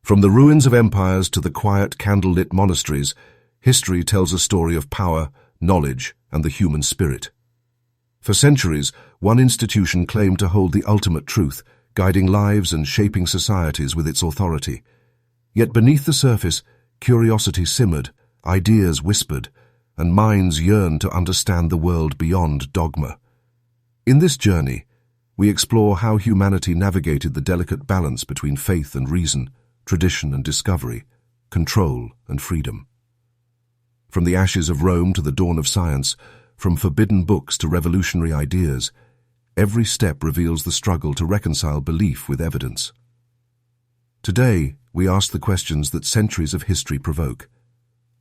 From the ruins of empires to the quiet, candlelit monasteries, history tells a story of power, knowledge, and the human spirit. For centuries, one institution claimed to hold the ultimate truth, guiding lives and shaping societies with its authority. Yet beneath the surface, curiosity simmered, ideas whispered, and minds yearned to understand the world beyond dogma. In this journey, we explore how humanity navigated the delicate balance between faith and reason, tradition and discovery, control and freedom. From the ashes of Rome to the dawn of science, from forbidden books to revolutionary ideas, every step reveals the struggle to reconcile belief with evidence. Today, we ask the questions that centuries of history provoke.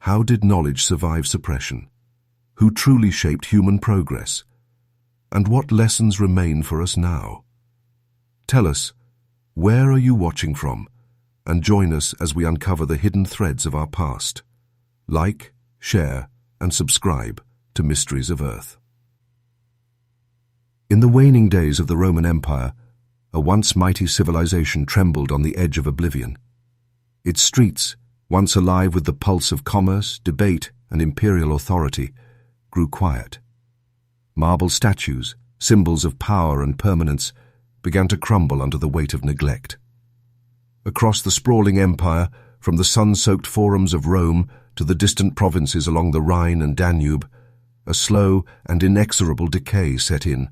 How did knowledge survive suppression? Who truly shaped human progress? And what lessons remain for us now? Tell us, where are you watching from? And join us as we uncover the hidden threads of our past. Like, share, and subscribe to Mysteries of Earth. In the waning days of the Roman Empire, a once mighty civilization trembled on the edge of oblivion. Its streets, once alive with the pulse of commerce, debate, and imperial authority, grew quiet. Marble statues, symbols of power and permanence, began to crumble under the weight of neglect. Across the sprawling empire, from the sun-soaked forums of Rome to the distant provinces along the Rhine and Danube, a slow and inexorable decay set in,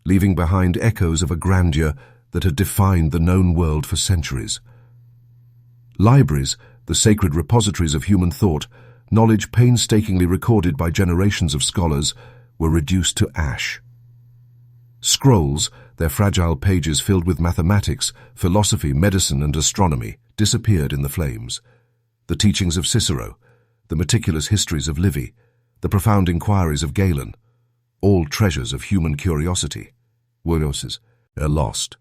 leaving behind echoes of a grandeur that had defined the known world for centuries. Libraries, the sacred repositories of human thought, knowledge painstakingly recorded by generations of scholars, were reduced to ash. Scrolls, their fragile pages filled with mathematics, philosophy, medicine, and astronomy, disappeared in the flames. The teachings of Cicero, the meticulous histories of Livy, the profound inquiries of Galen, all treasures of human curiosity, were lost,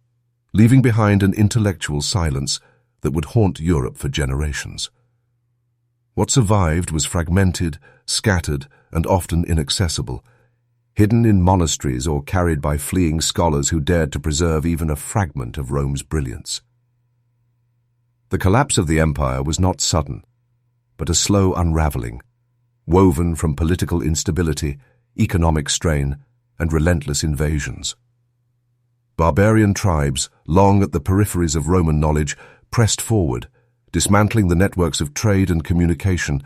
leaving behind an intellectual silence that would haunt Europe for generations. What survived was fragmented, scattered, and often inaccessible, hidden in monasteries or carried by fleeing scholars who dared to preserve even a fragment of Rome's brilliance. The collapse of the empire was not sudden, but a slow unraveling, woven from political instability, economic strain, and relentless invasions. Barbarian tribes, long at the peripheries of Roman knowledge, pressed forward, dismantling the networks of trade and communication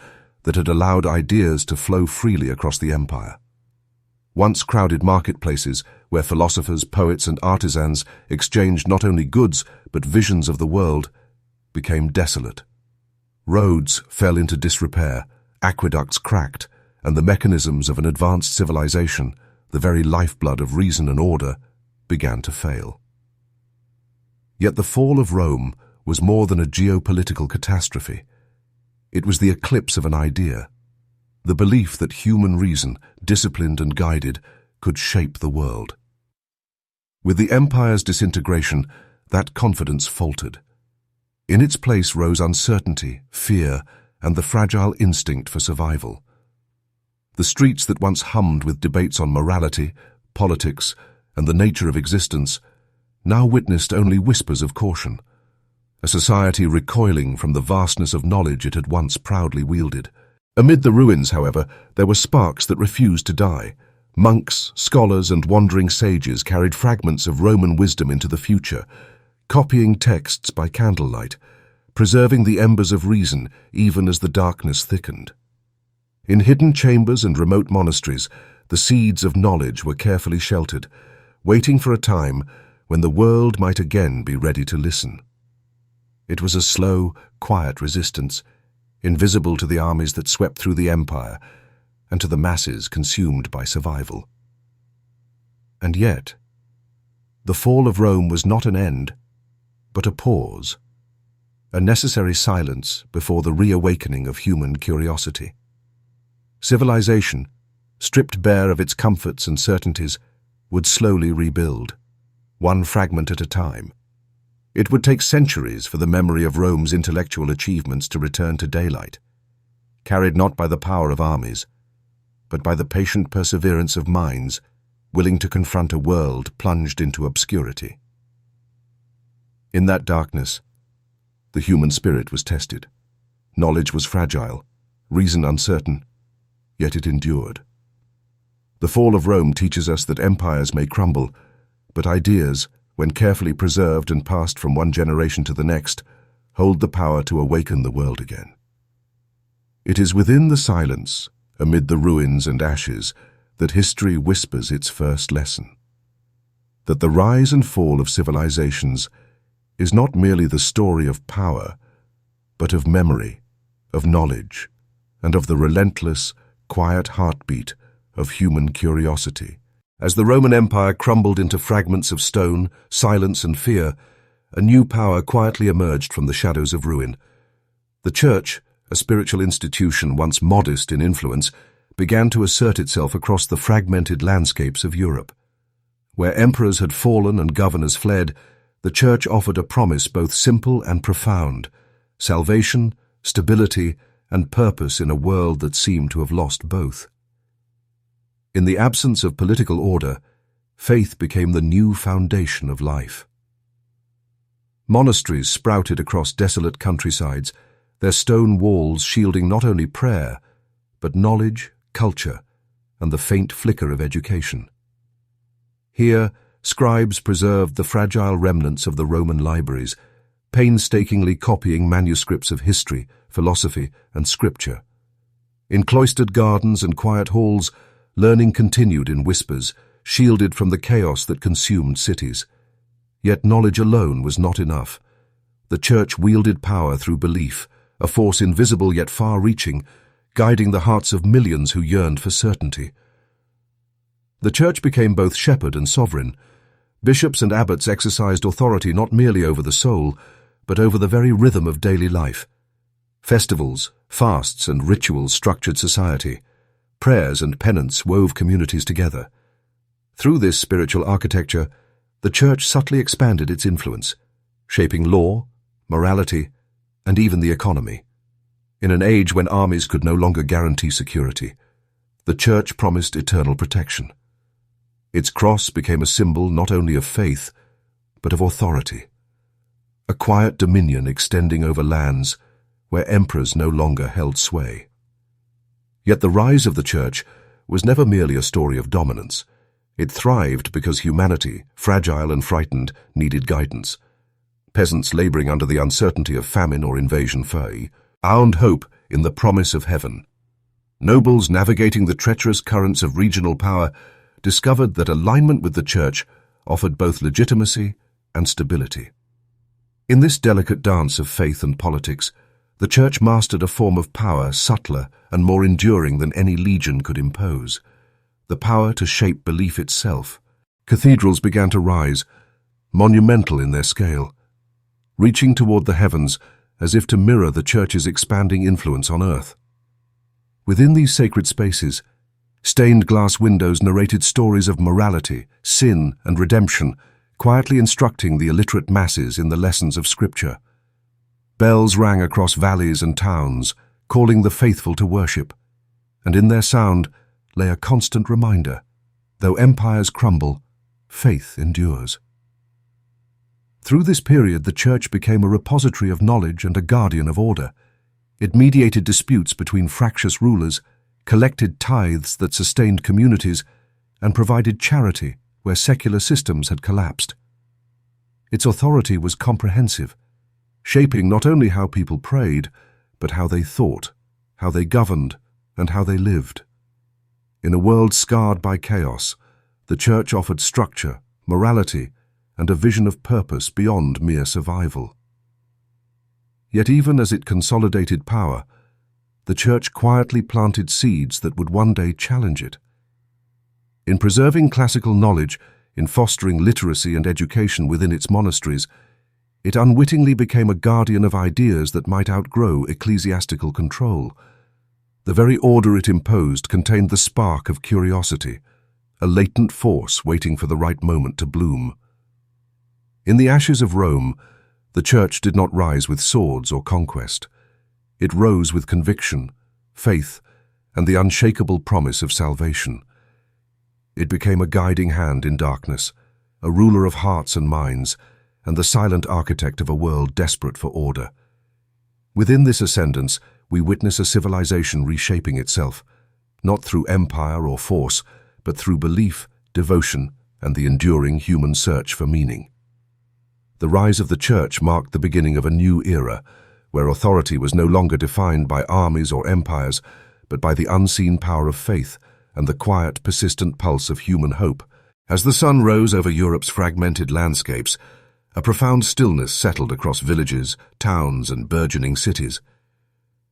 that had allowed ideas to flow freely across the empire. Once crowded marketplaces, where philosophers, poets, and artisans exchanged not only goods but visions of the world, became desolate. Roads fell into disrepair, aqueducts cracked, and the mechanisms of an advanced civilization, the very lifeblood of reason and order, began to fail. Yet the fall of Rome was more than a geopolitical catastrophe. It was the eclipse of an idea, the belief that human reason, disciplined and guided, could shape the world. With the empire's disintegration, that confidence faltered. In its place rose uncertainty, fear, and the fragile instinct for survival. The streets that once hummed with debates on morality, politics, and the nature of existence now witnessed only whispers of caution, a society recoiling from the vastness of knowledge it had once proudly wielded. Amid the ruins, however, there were sparks that refused to die. Monks, scholars, and wandering sages carried fragments of Roman wisdom into the future, copying texts by candlelight, preserving the embers of reason even as the darkness thickened. In hidden chambers and remote monasteries, the seeds of knowledge were carefully sheltered, waiting for a time when the world might again be ready to listen. It was a slow, quiet resistance, invisible to the armies that swept through the empire and to the masses consumed by survival. And yet, the fall of Rome was not an end, but a pause, a necessary silence before the reawakening of human curiosity. Civilization, stripped bare of its comforts and certainties, would slowly rebuild, one fragment at a time. It would take centuries for the memory of Rome's intellectual achievements to return to daylight, carried not by the power of armies, but by the patient perseverance of minds willing to confront a world plunged into obscurity. In that darkness, The human spirit was tested. Knowledge was fragile, reason uncertain, yet it endured. The fall of Rome teaches us that empires may crumble, but ideas, when carefully preserved and passed from one generation to the next, hold the power to awaken the world again. It is within the silence, amid the ruins and ashes, that history whispers its first lesson. That the rise and fall of civilizations is not merely the story of power, but of memory, of knowledge, and of the relentless, quiet heartbeat of human curiosity. As the Roman Empire crumbled into fragments of stone, silence, and fear, a new power quietly emerged from the shadows of ruin. The Church, a spiritual institution once modest in influence, began to assert itself across the fragmented landscapes of Europe. Where emperors had fallen and governors fled, the Church offered a promise both simple and profound: salvation, stability, and purpose in a world that seemed to have lost both. In the absence of political order, faith became the new foundation of life. Monasteries sprouted across desolate countrysides, their stone walls shielding not only prayer, but knowledge, culture, and the faint flicker of education. Here, scribes preserved the fragile remnants of the Roman libraries, painstakingly copying manuscripts of history, philosophy, and scripture. In cloistered gardens and quiet halls, learning continued in whispers, shielded from the chaos that consumed cities. Yet knowledge alone was not enough. The Church wielded power through belief, a force invisible yet far-reaching, guiding the hearts of millions who yearned for certainty. The Church became both shepherd and sovereign. Bishops and abbots exercised authority not merely over the soul, but over the very rhythm of daily life. Festivals, fasts, and rituals structured society. Prayers and penance wove communities together. Through this spiritual architecture, the Church subtly expanded its influence, shaping law, morality, and even the economy. In an age when armies could no longer guarantee security, the Church promised eternal protection. Its cross became a symbol not only of faith, but of authority. A quiet dominion extending over lands where emperors no longer held sway. Yet the rise of the Church was never merely a story of dominance. It thrived because humanity, fragile and frightened, needed guidance. Peasants laboring under the uncertainty of famine or invasion found hope in the promise of heaven. Nobles navigating the treacherous currents of regional power discovered that alignment with the Church offered both legitimacy and stability. In this delicate dance of faith and politics, the Church mastered a form of power subtler and more enduring than any legion could impose: the power to shape belief itself. Cathedrals began to rise, monumental in their scale, reaching toward the heavens as if to mirror the Church's expanding influence on earth. Within these sacred spaces, stained glass windows narrated stories of morality, sin, and redemption, quietly instructing the illiterate masses in the lessons of Scripture. Bells rang across valleys and towns, calling the faithful to worship, and in their sound lay a constant reminder: though empires crumble, faith endures. Through this period, the Church became a repository of knowledge and a guardian of order. It mediated disputes between fractious rulers, collected tithes that sustained communities, and provided charity where secular systems had collapsed. Its authority was comprehensive, shaping not only how people prayed, but how they thought, how they governed, and how they lived. In a world scarred by chaos, the Church offered structure, morality, and a vision of purpose beyond mere survival. Yet even as it consolidated power, the Church quietly planted seeds that would one day challenge it. In preserving classical knowledge, in fostering literacy and education within its monasteries, it unwittingly became a guardian of ideas that might outgrow ecclesiastical control. The very order it imposed contained the spark of curiosity, a latent force waiting for the right moment to bloom. In the ashes of Rome, the Church did not rise with swords or conquest. It rose with conviction, faith, and the unshakable promise of salvation. It became a guiding hand in darkness, a ruler of hearts and minds, and the silent architect of a world desperate for order. Within this ascendance, we witness a civilization reshaping itself, not through empire or force, but through belief, devotion, and the enduring human search for meaning. The rise of the Church marked the beginning of a new era, where authority was no longer defined by armies or empires, but by the unseen power of faith and the quiet, persistent pulse of human hope. As the sun rose over Europe's fragmented landscapes, a profound stillness settled across villages, towns, and burgeoning cities.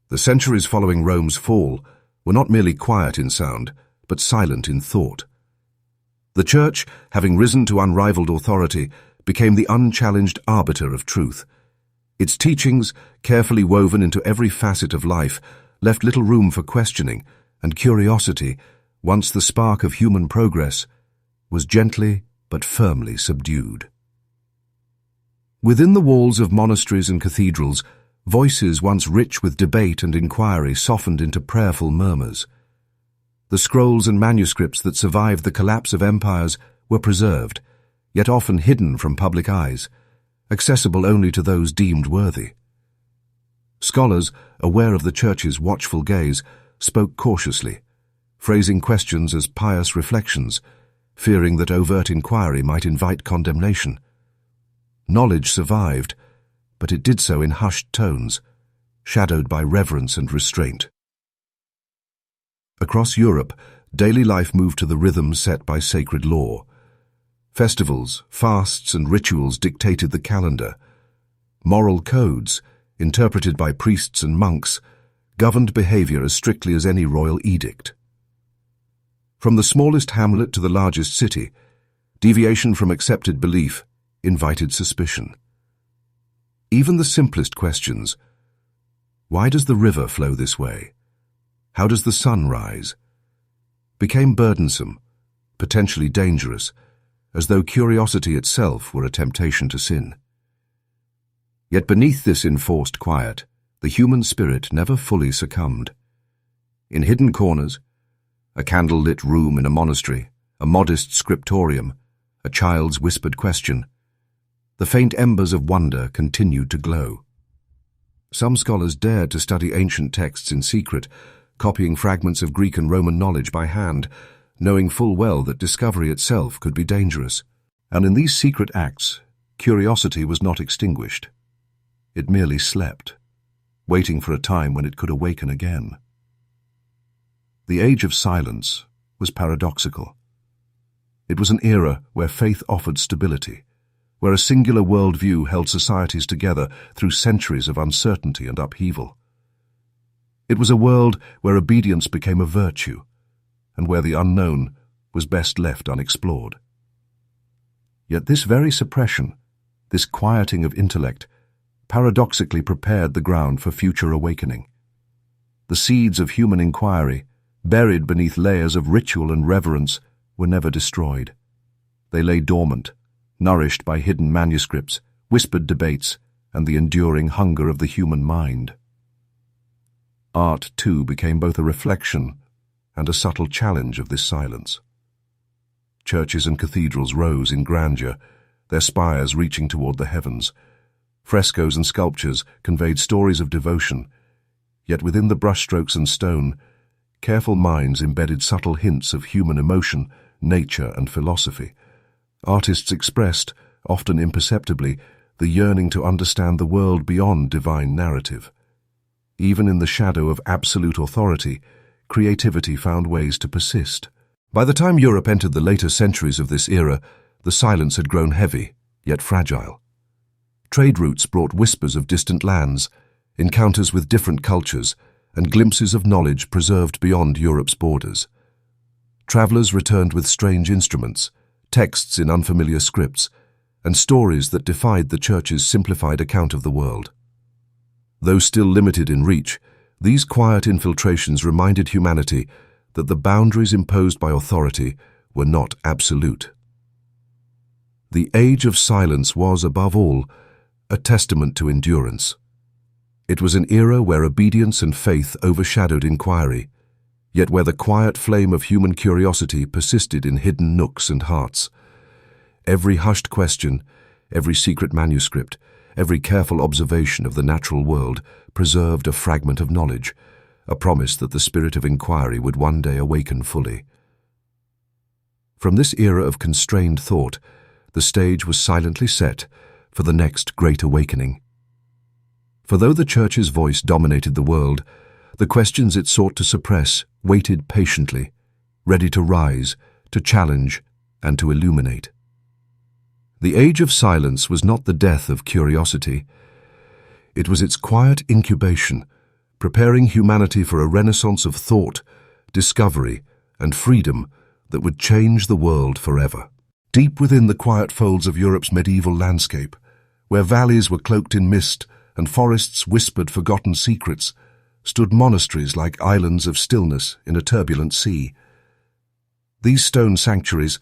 The centuries following Rome's fall were not merely quiet in sound, but silent in thought. The Church, having risen to unrivaled authority, became the unchallenged arbiter of truth. Its teachings, carefully woven into every facet of life, left little room for questioning, and curiosity, once the spark of human progress, was gently but firmly subdued. Within the walls of monasteries and cathedrals, voices once rich with debate and inquiry softened into prayerful murmurs. The scrolls and manuscripts that survived the collapse of empires were preserved, yet often hidden from public eyes, accessible only to those deemed worthy. Scholars, aware of the Church's watchful gaze, spoke cautiously, phrasing questions as pious reflections, fearing that overt inquiry might invite condemnation. Knowledge survived, but it did so in hushed tones, shadowed by reverence and restraint. Across Europe, daily life moved to the rhythms set by sacred law. Festivals, fasts, and rituals dictated the calendar. Moral codes, interpreted by priests and monks, governed behavior as strictly as any royal edict. From the smallest hamlet to the largest city, deviation from accepted belief invited suspicion. Even the simplest questions, why does the river flow this way? How does the sun rise? Became burdensome, potentially dangerous, as though curiosity itself were a temptation to sin. Yet beneath this enforced quiet, the human spirit never fully succumbed. In hidden corners, a candle-lit room in a monastery, a modest scriptorium, a child's whispered question, the faint embers of wonder continued to glow. Some scholars dared to study ancient texts in secret, copying fragments of Greek and Roman knowledge by hand, knowing full well that discovery itself could be dangerous. And in these secret acts, curiosity was not extinguished. It merely slept, waiting for a time when it could awaken again. The Age of Silence was paradoxical. It was an era where faith offered stability, where a singular worldview held societies together through centuries of uncertainty and upheaval. It was a world where obedience became a virtue, and where the unknown was best left unexplored. Yet this very suppression, this quieting of intellect, paradoxically prepared the ground for future awakening. The seeds of human inquiry, buried beneath layers of ritual and reverence, were never destroyed. They lay dormant, nourished by hidden manuscripts, whispered debates, and the enduring hunger of the human mind. Art, too, became both a reflection and a subtle challenge of this silence. Churches and cathedrals rose in grandeur, their spires reaching toward the heavens. Frescoes and sculptures conveyed stories of devotion, yet within the brushstrokes and stone, careful minds embedded subtle hints of human emotion, nature, and philosophy. Artists expressed, often imperceptibly, the yearning to understand the world beyond divine narrative. Even in the shadow of absolute authority, creativity found ways to persist. By the time Europe entered the later centuries of this era, the silence had grown heavy, yet fragile. Trade routes brought whispers of distant lands, encounters with different cultures, and glimpses of knowledge preserved beyond Europe's borders. Travelers returned with strange instruments, texts in unfamiliar scripts, and stories that defied the Church's simplified account of the world. Though still limited in reach, these quiet infiltrations reminded humanity that the boundaries imposed by authority were not absolute. The Age of Silence was, above all, a testament to endurance. It was an era where obedience and faith overshadowed inquiry, yet where the quiet flame of human curiosity persisted in hidden nooks and hearts. Every hushed question, every secret manuscript, Every careful observation of the natural world preserved a fragment of knowledge, a promise that the spirit of inquiry would one day awaken fully. From this era of constrained thought, the stage was silently set for the next great awakening. For though the Church's voice dominated the world, the questions it sought to suppress waited patiently, ready to rise, to challenge, and to illuminate. The age of silence was not the death of curiosity. It was its quiet incubation, preparing humanity for a renaissance of thought, discovery, and freedom that would change the world forever. Deep within the quiet folds of Europe's medieval landscape, where valleys were cloaked in mist and forests whispered forgotten secrets, stood monasteries like islands of stillness in a turbulent sea. These stone sanctuaries,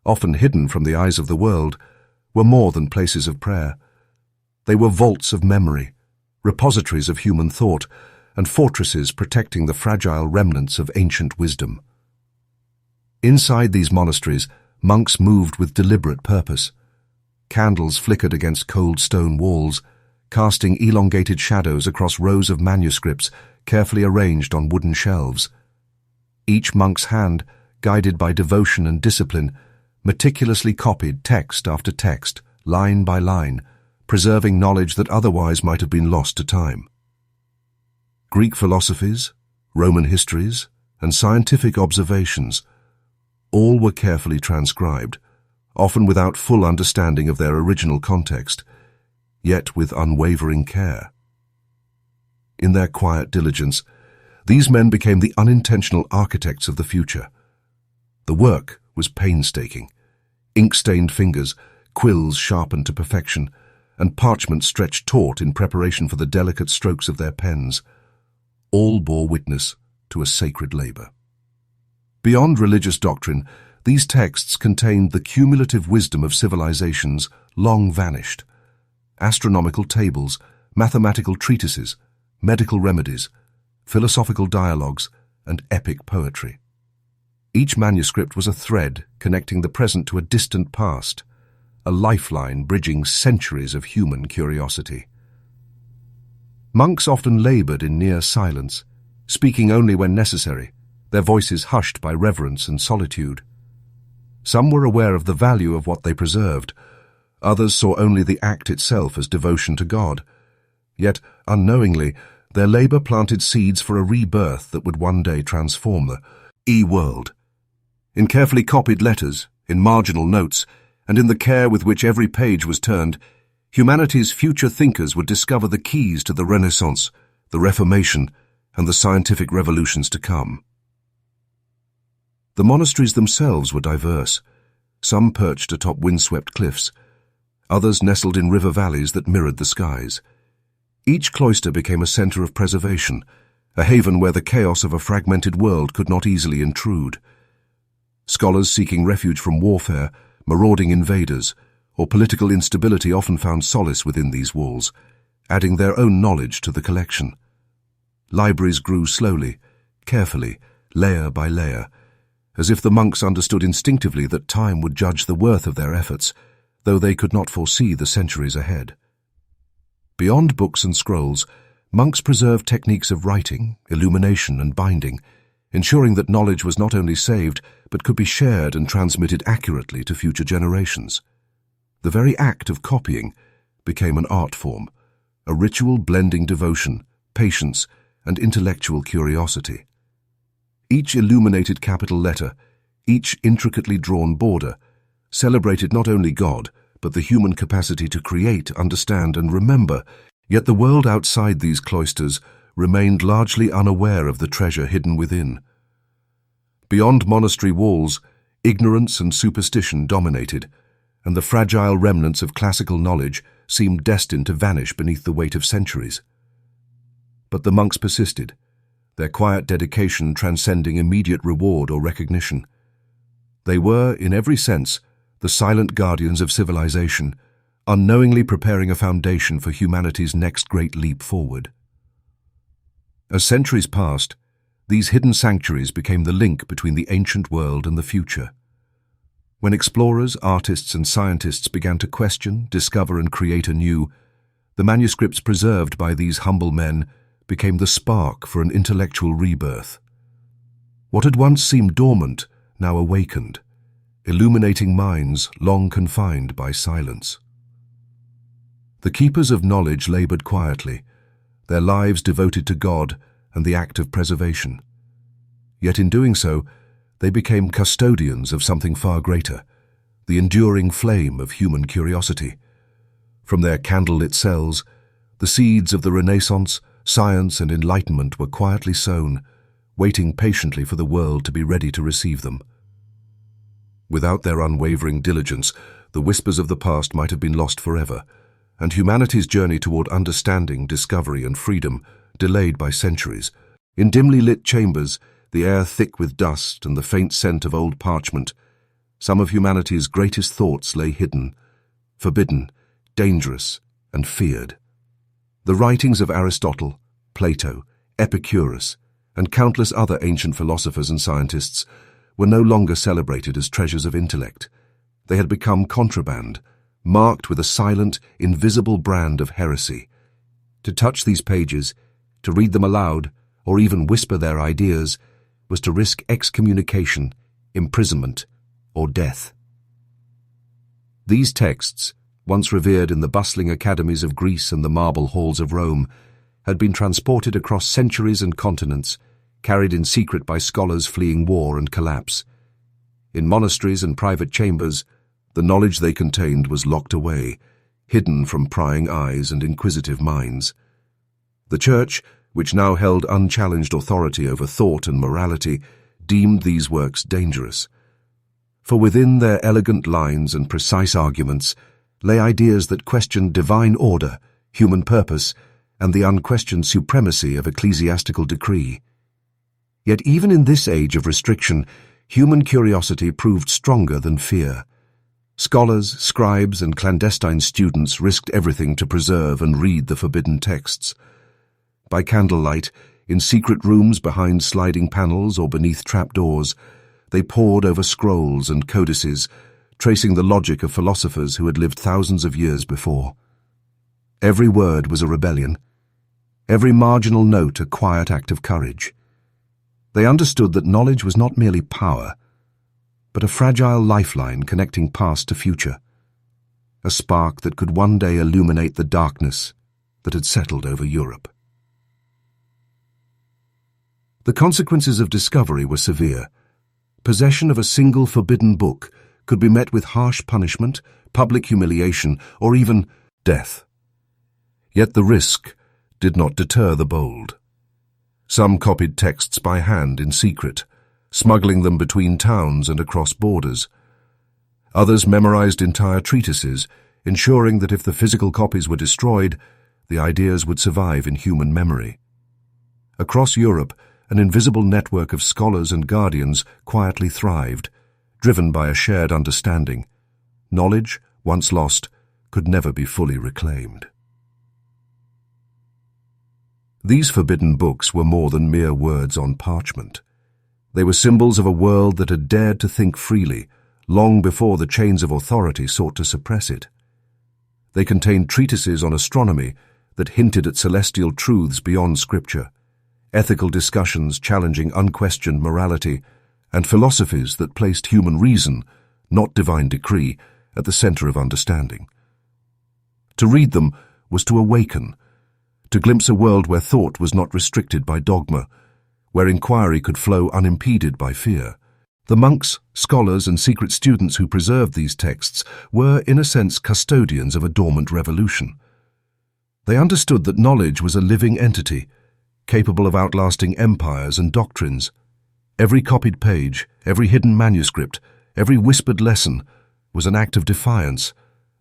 often hidden from the eyes of the world, were more than places of prayer. They were vaults of memory, repositories of human thought, and fortresses protecting the fragile remnants of ancient wisdom. Inside these monasteries, monks moved with deliberate purpose. Candles flickered against cold stone walls, casting elongated shadows across rows of manuscripts carefully arranged on wooden shelves. Each monk's hand, guided by devotion and discipline, meticulously copied text after text, line by line, preserving knowledge that otherwise might have been lost to time. Greek philosophies, Roman histories, and scientific observations, all were carefully transcribed, often without full understanding of their original context, yet with unwavering care. In their quiet diligence, these men became the unintentional architects of the future. The work was painstaking. Ink-stained fingers, quills sharpened to perfection, and parchment stretched taut in preparation for the delicate strokes of their pens, all bore witness to a sacred labor. Beyond religious doctrine, these texts contained the cumulative wisdom of civilizations long vanished. Astronomical tables, mathematical treatises, medical remedies, philosophical dialogues, and epic poetry. Each manuscript was a thread connecting the present to a distant past, a lifeline bridging centuries of human curiosity. Monks often labored in near silence, speaking only when necessary, their voices hushed by reverence and solitude. Some were aware of the value of what they preserved. Others saw only the act itself as devotion to God. Yet, unknowingly, their labor planted seeds for a rebirth that would one day transform the E-world. In carefully copied letters, in marginal notes, and in the care with which every page was turned, humanity's future thinkers would discover the keys to the Renaissance, the Reformation, and the scientific revolutions to come. The monasteries themselves were diverse, some perched atop windswept cliffs, others nestled in river valleys that mirrored the skies. Each cloister became a center of preservation, a haven where the chaos of a fragmented world could not easily intrude. Scholars seeking refuge from warfare, marauding invaders, or political instability often found solace within these walls, adding their own knowledge to the collection. Libraries grew slowly, carefully, layer by layer, as if the monks understood instinctively that time would judge the worth of their efforts, though they could not foresee the centuries ahead. Beyond books and scrolls, monks preserved techniques of writing, illumination, and binding, ensuring that knowledge was not only saved, but could be shared and transmitted accurately to future generations. The very act of copying became an art form, a ritual blending devotion, patience, and intellectual curiosity. Each illuminated capital letter, each intricately drawn border, celebrated not only God, but the human capacity to create, understand, and remember, yet the world outside these cloisters remained largely unaware of the treasure hidden within. Beyond monastery walls, ignorance and superstition dominated, and the fragile remnants of classical knowledge seemed destined to vanish beneath the weight of centuries. But the monks persisted, their quiet dedication transcending immediate reward or recognition. They were, in every sense, the silent guardians of civilization, unknowingly preparing a foundation for humanity's next great leap forward. As centuries passed, these hidden sanctuaries became the link between the ancient world and the future. When explorers, artists, and scientists began to question, discover, and create anew, The manuscripts preserved by these humble men became the spark for an intellectual rebirth. What had once seemed dormant now awakened, illuminating minds long confined by silence. The keepers of knowledge labored quietly, their lives devoted to God and the act of preservation. Yet in doing so, they became custodians of something far greater, the enduring flame of human curiosity. From their candlelit cells, the seeds of the Renaissance, science, and enlightenment were quietly sown, waiting patiently for the world to be ready to receive them. Without their unwavering diligence, the whispers of the past might have been lost forever, and humanity's journey toward understanding, discovery, and freedom delayed by centuries. In dimly lit chambers, the air thick with dust and the faint scent of old parchment, some of humanity's greatest thoughts lay hidden, forbidden, dangerous, and feared. The writings of Aristotle, Plato, Epicurus, and countless other ancient philosophers and scientists were no longer celebrated as treasures of intellect. They had become contraband, marked with a silent, invisible brand of heresy. To touch these pages, to read them aloud, or even whisper their ideas, was to risk excommunication, imprisonment, or death. These texts, once revered in the bustling academies of Greece and the marble halls of Rome, had been transported across centuries and continents, carried in secret by scholars fleeing war and collapse. In monasteries and private chambers, the knowledge they contained was locked away, hidden from prying eyes and inquisitive minds. The Church, which now held unchallenged authority over thought and morality, deemed these works dangerous. For within their elegant lines and precise arguments lay ideas that questioned divine order, human purpose, and the unquestioned supremacy of ecclesiastical decree. Yet even in this age of restriction, human curiosity proved stronger than fear. Scholars, scribes, and clandestine students risked everything to preserve and read the forbidden texts. By candlelight, in secret rooms behind sliding panels or beneath trapdoors, they pored over scrolls and codices, tracing the logic of philosophers who had lived thousands of years before. Every word was a rebellion, every marginal note a quiet act of courage. They understood that knowledge was not merely power, but a fragile lifeline connecting past to future, a spark that could one day illuminate the darkness that had settled over Europe. The consequences of discovery were severe. Possession of a single forbidden book could be met with harsh punishment, public humiliation, or even death. Yet the risk did not deter the bold. Some copied texts by hand in secret, smuggling them between towns and across borders. Others memorized entire treatises, ensuring that if the physical copies were destroyed, the ideas would survive in human memory. Across Europe, an invisible network of scholars and guardians quietly thrived, driven by a shared understanding. Knowledge, once lost, could never be fully reclaimed. These forbidden books were more than mere words on parchment. They were symbols of a world that had dared to think freely, long before the chains of authority sought to suppress it. They contained treatises on astronomy that hinted at celestial truths beyond Scripture, ethical discussions challenging unquestioned morality, and philosophies that placed human reason, not divine decree, at the center of understanding. To read them was to awaken, to glimpse a world where thought was not restricted by dogma, where inquiry could flow unimpeded by fear. The monks, scholars, and secret students who preserved these texts were, in a sense, custodians of a dormant revolution. They understood that knowledge was a living entity, capable of outlasting empires and doctrines. Every copied page, every hidden manuscript, every whispered lesson was an act of defiance,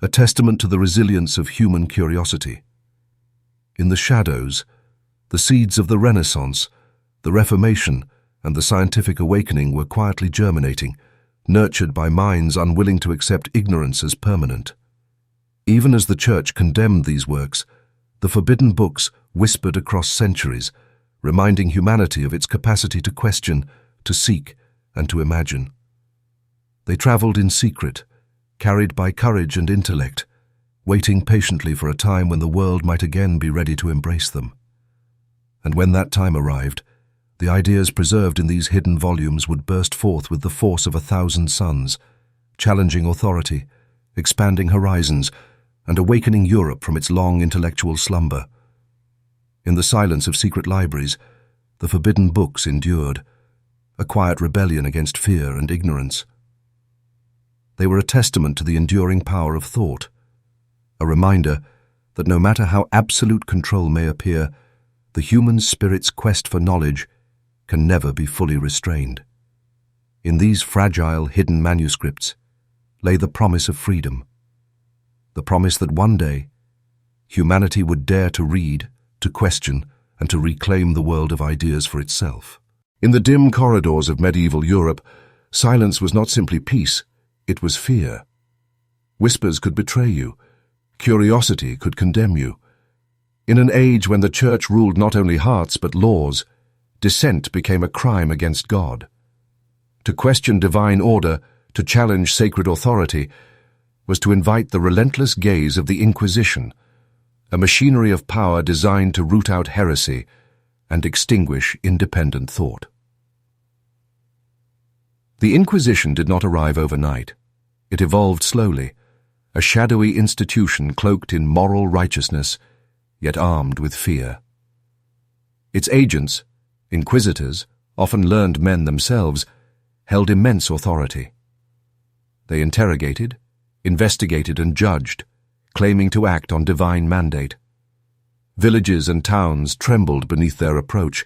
a testament to the resilience of human curiosity. In the shadows, the seeds of the Renaissance, the Reformation, and the scientific awakening were quietly germinating, nurtured by minds unwilling to accept ignorance as permanent. Even as the Church condemned these works, the forbidden books whispered across centuries, reminding humanity of its capacity to question, to seek, and to imagine. They traveled in secret, carried by courage and intellect, waiting patiently for a time when the world might again be ready to embrace them. And when that time arrived, the ideas preserved in these hidden volumes would burst forth with the force of 1,000 suns, challenging authority, expanding horizons, and awakening Europe from its long intellectual slumber. In the silence of secret libraries, the forbidden books endured, a quiet rebellion against fear and ignorance. They were a testament to the enduring power of thought, a reminder that no matter how absolute control may appear, the human spirit's quest for knowledge can never be fully restrained. In these fragile, hidden manuscripts lay the promise of freedom, the promise that one day humanity would dare to read, to question, and to reclaim the world of ideas for itself. In the dim corridors of medieval Europe, silence was not simply peace, it was fear. Whispers could betray you. Curiosity could condemn you. In an age when the church ruled not only hearts but laws, dissent became a crime against God. To question divine order, to challenge sacred authority, was to invite the relentless gaze of the Inquisition, a machinery of power designed to root out heresy and extinguish independent thought. The Inquisition did not arrive overnight. It evolved slowly, a shadowy institution cloaked in moral righteousness, yet armed with fear. Its agents, inquisitors, often learned men themselves, held immense authority. They interrogated, investigated, and judged, claiming to act on divine mandate. Villages and towns trembled beneath their approach,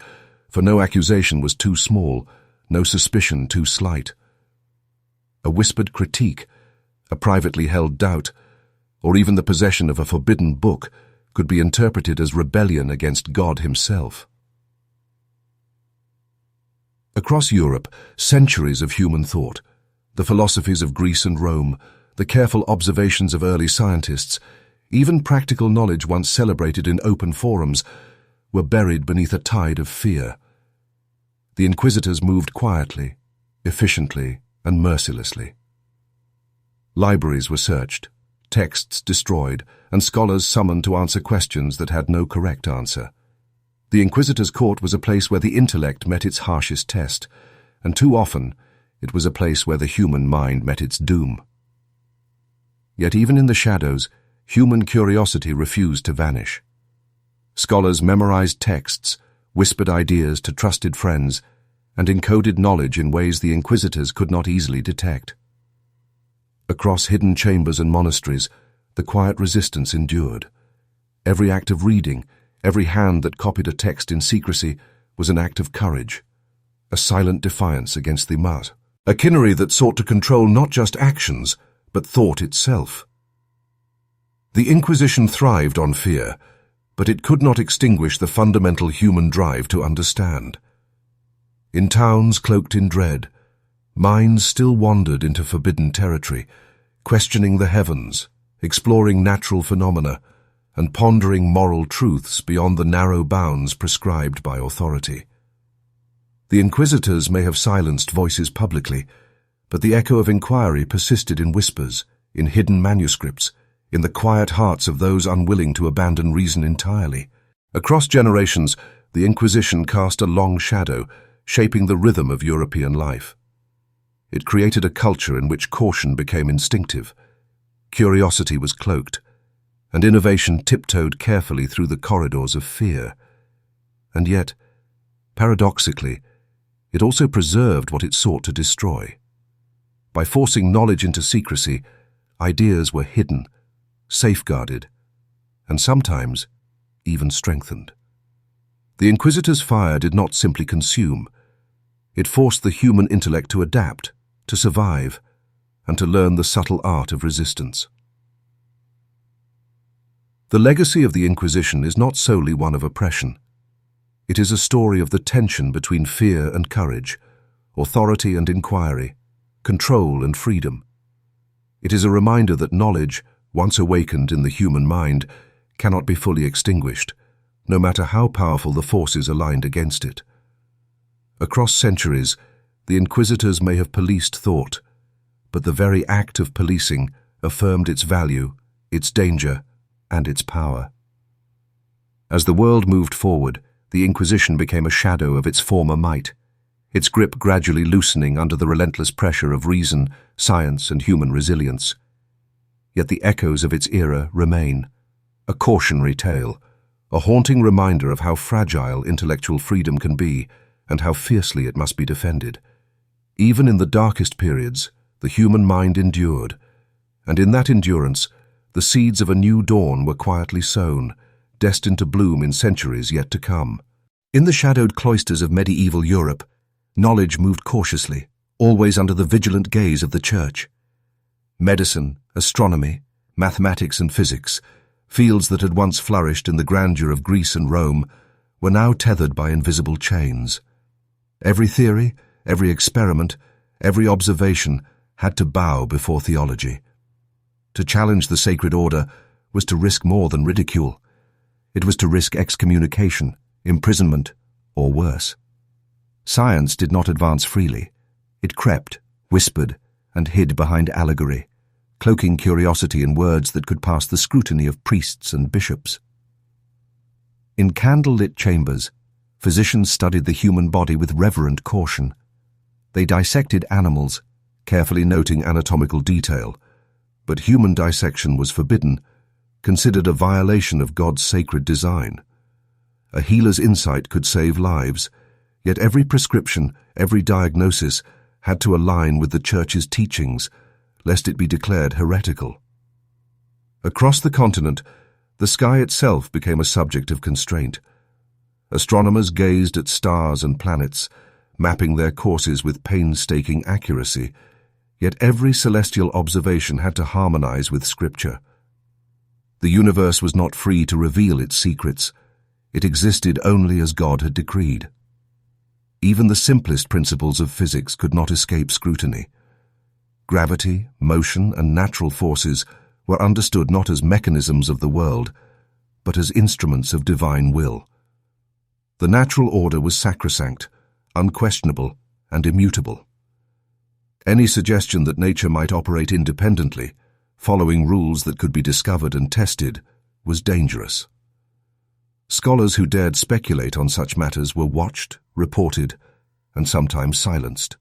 for no accusation was too small, no suspicion too slight. A whispered critique, a privately held doubt, or even the possession of a forbidden book could be interpreted as rebellion against God himself. Across Europe, centuries of human thought, the philosophies of Greece and Rome, the careful observations of early scientists, even practical knowledge once celebrated in open forums, were buried beneath a tide of fear. The inquisitors moved quietly, efficiently, and mercilessly. Libraries were searched, texts destroyed, and scholars summoned to answer questions that had no correct answer. The Inquisitor's court was a place where the intellect met its harshest test, and too often it was a place where the human mind met its doom. Yet even in the shadows, human curiosity refused to vanish. Scholars memorized texts, whispered ideas to trusted friends, and encoded knowledge in ways the Inquisitors could not easily detect. Across hidden chambers and monasteries, the quiet resistance endured. Every act of reading, every hand that copied a text in secrecy was an act of courage, a silent defiance against the a machinery that sought to control not just actions, but thought itself. The Inquisition thrived on fear, but it could not extinguish the fundamental human drive to understand. In towns cloaked in dread, minds still wandered into forbidden territory, questioning the heavens, exploring natural phenomena, and pondering moral truths beyond the narrow bounds prescribed by authority. The Inquisitors may have silenced voices publicly, but the echo of inquiry persisted in whispers, in hidden manuscripts, in the quiet hearts of those unwilling to abandon reason entirely. Across generations, the Inquisition cast a long shadow, shaping the rhythm of European life. It created a culture in which caution became instinctive, curiosity was cloaked, and innovation tiptoed carefully through the corridors of fear. And yet, paradoxically, it also preserved what it sought to destroy. By forcing knowledge into secrecy, ideas were hidden, safeguarded, and sometimes even strengthened. The Inquisitor's fire did not simply consume. It forced the human intellect to adapt, to survive, and to learn the subtle art of resistance. The legacy of the Inquisition is not solely one of oppression. It is a story of the tension between fear and courage, authority and inquiry, control and freedom. It is a reminder that knowledge, once awakened in the human mind, cannot be fully extinguished, no matter how powerful the forces aligned against it. Across centuries, the Inquisitors may have policed thought, but the very act of policing affirmed its value its danger, and its power. As the world moved forward, the Inquisition became a shadow of its former might, its grip gradually loosening under the relentless pressure of reason, science, and human resilience. Yet the echoes of its era remain, a cautionary tale, a haunting reminder of how fragile intellectual freedom can be and how fiercely it must be defended. Even in the darkest periods, the human mind endured, and in that endurance, the seeds of a new dawn were quietly sown, destined to bloom in centuries yet to come. In the shadowed cloisters of medieval Europe, knowledge moved cautiously, always under the vigilant gaze of the Church. Medicine, astronomy, mathematics and physics, fields that had once flourished in the grandeur of Greece and Rome, were now tethered by invisible chains. Every theory, every experiment, every observation had to bow before theology. To challenge the sacred order was to risk more than ridicule. It was to risk excommunication, imprisonment, or worse. Science did not advance freely. It crept, whispered, and hid behind allegory, cloaking curiosity in words that could pass the scrutiny of priests and bishops. In candle-lit chambers, physicians studied the human body with reverent caution. They dissected animals, carefully noting anatomical detail, but human dissection was forbidden, considered a violation of God's sacred design. A healer's insight could save lives, yet every prescription, every diagnosis had to align with the Church's teachings, lest it be declared heretical. Across the continent, the sky itself became a subject of constraint. Astronomers gazed at stars and planets, mapping their courses with painstaking accuracy, yet every celestial observation had to harmonize with Scripture. The universe was not free to reveal its secrets. It existed only as God had decreed. Even the simplest principles of physics could not escape scrutiny. Gravity, motion, and natural forces were understood not as mechanisms of the world, but as instruments of divine will. The natural order was sacrosanct, unquestionable, and immutable. Any suggestion that nature might operate independently, following rules that could be discovered and tested, was dangerous. Scholars who dared speculate on such matters were watched, reported, and sometimes silenced.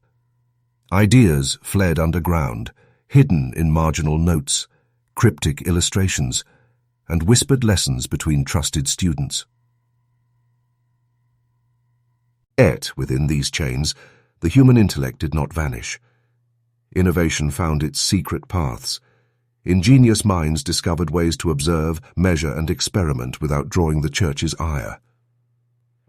Ideas fled underground, hidden in marginal notes, cryptic illustrations, and whispered lessons between trusted students. Yet, within these chains, the human intellect did not vanish. Innovation found its secret paths. Ingenious minds discovered ways to observe, measure, and experiment without drawing the Church's ire.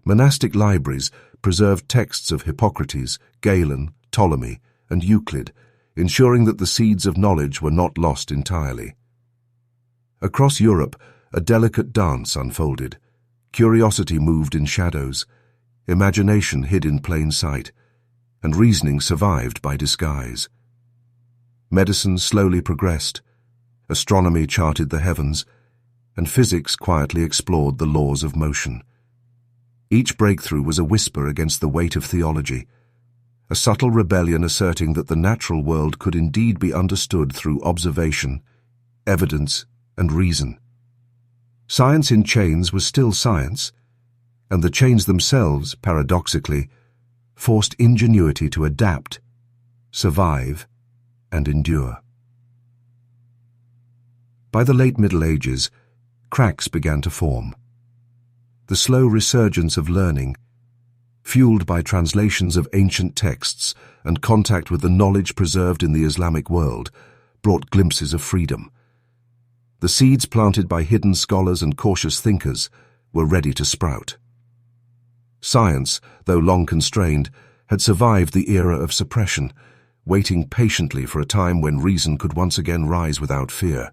Monastic libraries preserved texts of Hippocrates, Galen, Ptolemy, and Euclid, ensuring that the seeds of knowledge were not lost entirely. Across Europe, a delicate dance unfolded. Curiosity moved in shadows, imagination hid in plain sight, and reasoning survived by disguise. Medicine slowly progressed, astronomy charted the heavens, and physics quietly explored the laws of motion. Each breakthrough was a whisper against the weight of theology, a subtle rebellion asserting that the natural world could indeed be understood through observation, evidence, and reason. Science in chains was still science, and the chains themselves, paradoxically, forced ingenuity to adapt, survive, and endure. By the late Middle Ages, cracks began to form. The slow resurgence of learning, fueled by translations of ancient texts and contact with the knowledge preserved in the Islamic world, brought glimpses of freedom. The seeds planted by hidden scholars and cautious thinkers were ready to sprout. Science, though long constrained, had survived the era of suppression, waiting patiently for a time when reason could once again rise without fear.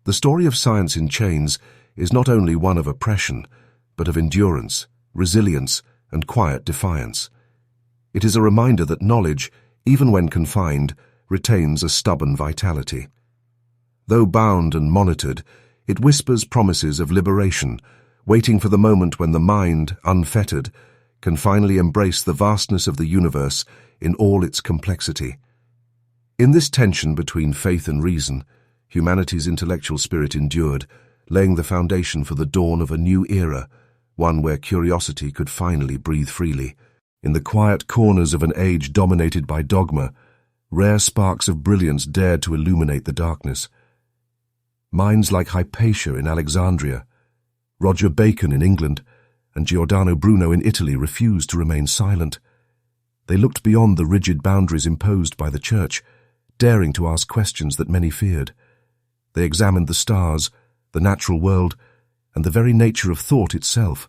The story of science in chains is not only one of oppression, but of endurance, resilience, and quiet defiance. It is a reminder that knowledge, even when confined, retains a stubborn vitality. Though bound and monitored, it whispers promises of liberation, waiting for the moment when the mind, unfettered, can finally embrace the vastness of the universe in all its complexity. In this tension between faith and reason, humanity's intellectual spirit endured, laying the foundation for the dawn of a new era, one where curiosity could finally breathe freely. In the quiet corners of an age dominated by dogma, rare sparks of brilliance dared to illuminate the darkness. Minds like Hypatia in Alexandria, Roger Bacon in England, and Giordano Bruno in Italy refused to remain silent. They looked beyond the rigid boundaries imposed by the Church, daring to ask questions that many feared. They examined the stars, the natural world, and the very nature of thought itself,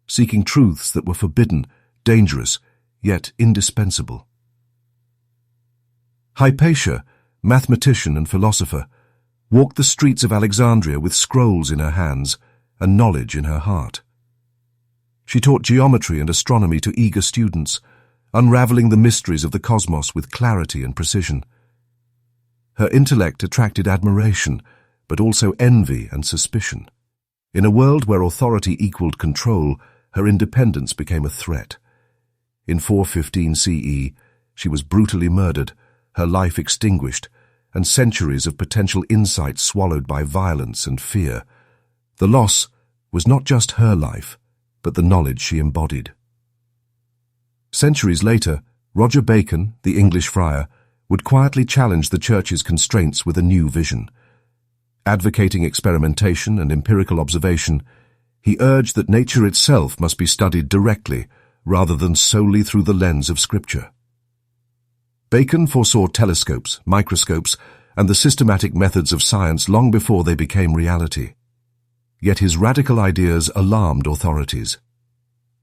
seeking truths that were forbidden, dangerous, yet indispensable. Hypatia, mathematician and philosopher, walked the streets of Alexandria with scrolls in her hands and knowledge in her heart. She taught geometry and astronomy to eager students, unraveling the mysteries of the cosmos with clarity and precision. Her intellect attracted admiration, but also envy and suspicion. In a world where authority equaled control, her independence became a threat. In 415 CE, she was brutally murdered, her life extinguished, and centuries of potential insight swallowed by violence and fear. The loss was not just her life, but the knowledge she embodied. Centuries later, Roger Bacon, the English friar, would quietly challenge the Church's constraints with a new vision. Advocating experimentation and empirical observation, he urged that nature itself must be studied directly rather than solely through the lens of Scripture. Bacon foresaw telescopes, microscopes, and the systematic methods of science long before they became reality. Yet his radical ideas alarmed authorities.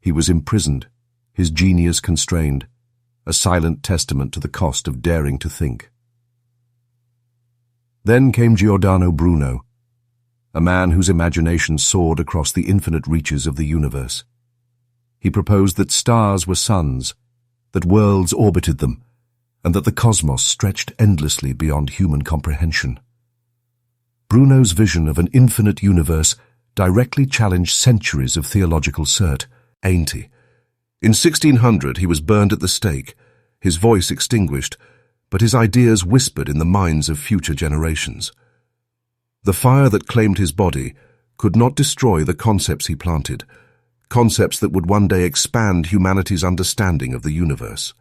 He was imprisoned, his genius constrained, a silent testament to the cost of daring to think. Then came Giordano Bruno, a man whose imagination soared across the infinite reaches of the universe. He proposed that stars were suns, that worlds orbited them, and that the cosmos stretched endlessly beyond human comprehension. Bruno's vision of an infinite universe directly challenged centuries of theological certainty. In 1600 he was burned at the stake, his voice extinguished, but his ideas whispered in the minds of future generations. The fire that claimed his body could not destroy the concepts he planted, concepts that would one day expand humanity's understanding of the universe.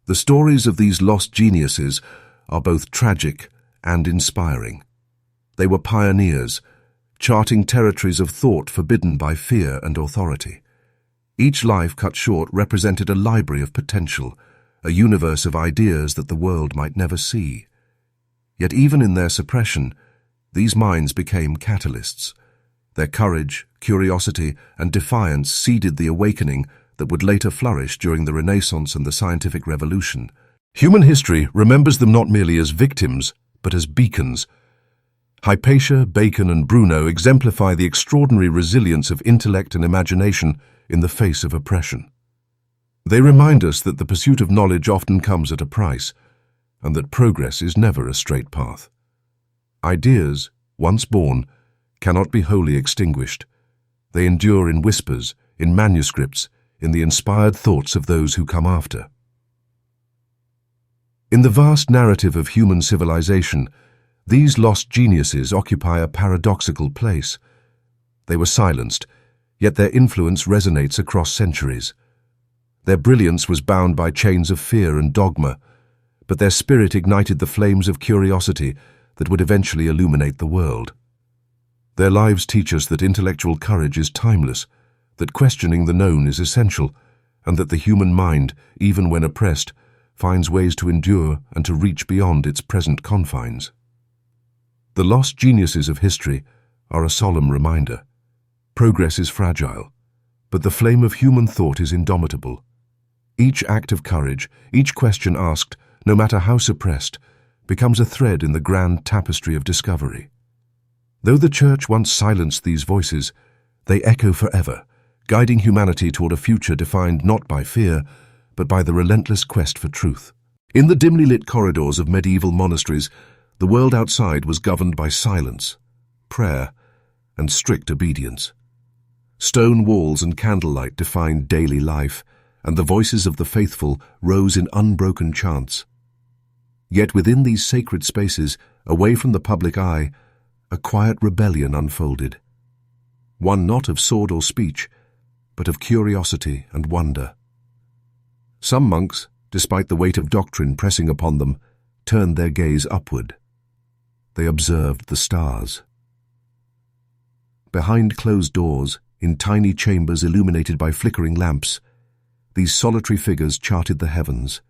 The stories of these lost geniuses are both tragic and inspiring. They were pioneers, charting territories of thought forbidden by fear and authority. Each life cut short represented a library of potential, a universe of ideas that the world might never see. Yet even in their suppression, these minds became catalysts. Their courage, curiosity, and defiance seeded the awakening that would later flourish during the Renaissance and the scientific revolution. Human history remembers them not merely as victims, but as beacons. Hypatia, Bacon, and Bruno exemplify the extraordinary resilience of intellect and imagination in the face of oppression. They remind us that the pursuit of knowledge often comes at a price, and that progress is never a straight path. Ideas, once born, cannot be wholly extinguished. They endure in whispers, in manuscripts, in the inspired thoughts of those who come after. In the vast narrative of human civilization, these lost geniuses occupy a paradoxical place. They were silenced, yet their influence resonates across centuries. Their brilliance was bound by chains of fear and dogma, but their spirit ignited the flames of curiosity that would eventually illuminate the world. Their lives teach us that intellectual courage is timeless, that questioning the known is essential, and that the human mind, even when oppressed, finds ways to endure and to reach beyond its present confines. The lost geniuses of history are a solemn reminder. Progress is fragile, but the flame of human thought is indomitable. Each act of courage, each question asked, no matter how suppressed, becomes a thread in the grand tapestry of discovery. Though the Church once silenced these voices, they echo forever, guiding humanity toward a future defined not by fear, but by the relentless quest for truth. In the dimly lit corridors of medieval monasteries, the world outside was governed by silence, prayer, and strict obedience. Stone walls and candlelight defined daily life, and the voices of the faithful rose in unbroken chants. Yet within these sacred spaces, away from the public eye, a quiet rebellion unfolded. One not of sword or speech, but of curiosity and wonder. Some monks, despite the weight of doctrine pressing upon them, turned their gaze upward. They observed the stars. Behind closed doors, in tiny chambers illuminated by flickering lamps, these solitary figures charted the heavens.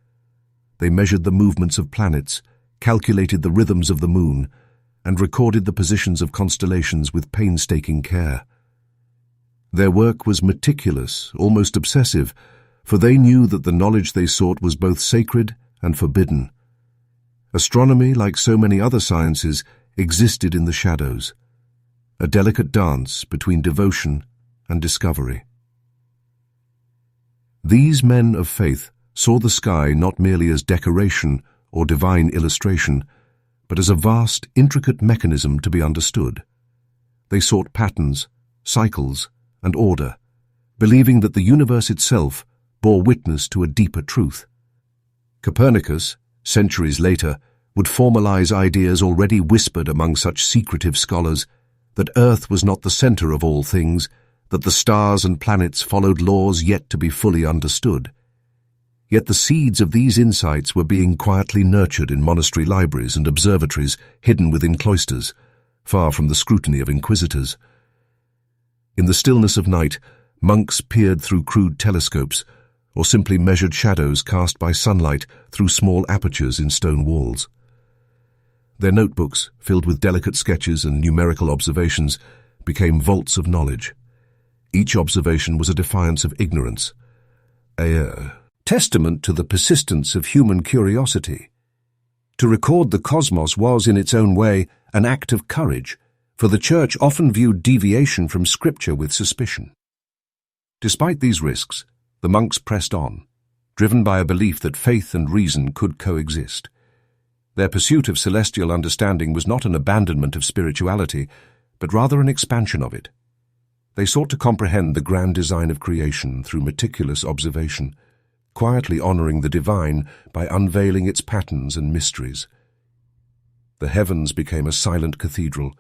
They measured the movements of planets, calculated the rhythms of the moon, and recorded the positions of constellations with painstaking care. Their work was meticulous, almost obsessive, for they knew that the knowledge they sought was both sacred and forbidden. Astronomy, like so many other sciences, existed in the shadows, a delicate dance between devotion and discovery. These men of faith saw the sky not merely as decoration or divine illustration, but as a vast, intricate mechanism to be understood. They sought patterns, cycles, and order, believing that the universe itself bore witness to a deeper truth. Copernicus, centuries later, would formalize ideas already whispered among such secretive scholars, that Earth was not the center of all things, that the stars and planets followed laws yet to be fully understood. Yet the seeds of these insights were being quietly nurtured in monastery libraries and observatories hidden within cloisters, far from the scrutiny of inquisitors. In the stillness of night, monks peered through crude telescopes, or simply measured shadows cast by sunlight through small apertures in stone walls. Their notebooks, filled with delicate sketches and numerical observations, became vaults of knowledge. Each observation was a defiance of ignorance, a testament to the persistence of human curiosity. To record the cosmos was, in its own way, an act of courage, for the Church often viewed deviation from Scripture with suspicion. Despite these risks, the monks pressed on, driven by a belief that faith and reason could coexist. Their pursuit of celestial understanding was not an abandonment of spirituality, but rather an expansion of it. They sought to comprehend the grand design of creation through meticulous observation, quietly honoring the divine by unveiling its patterns and mysteries. The heavens became a silent cathedral,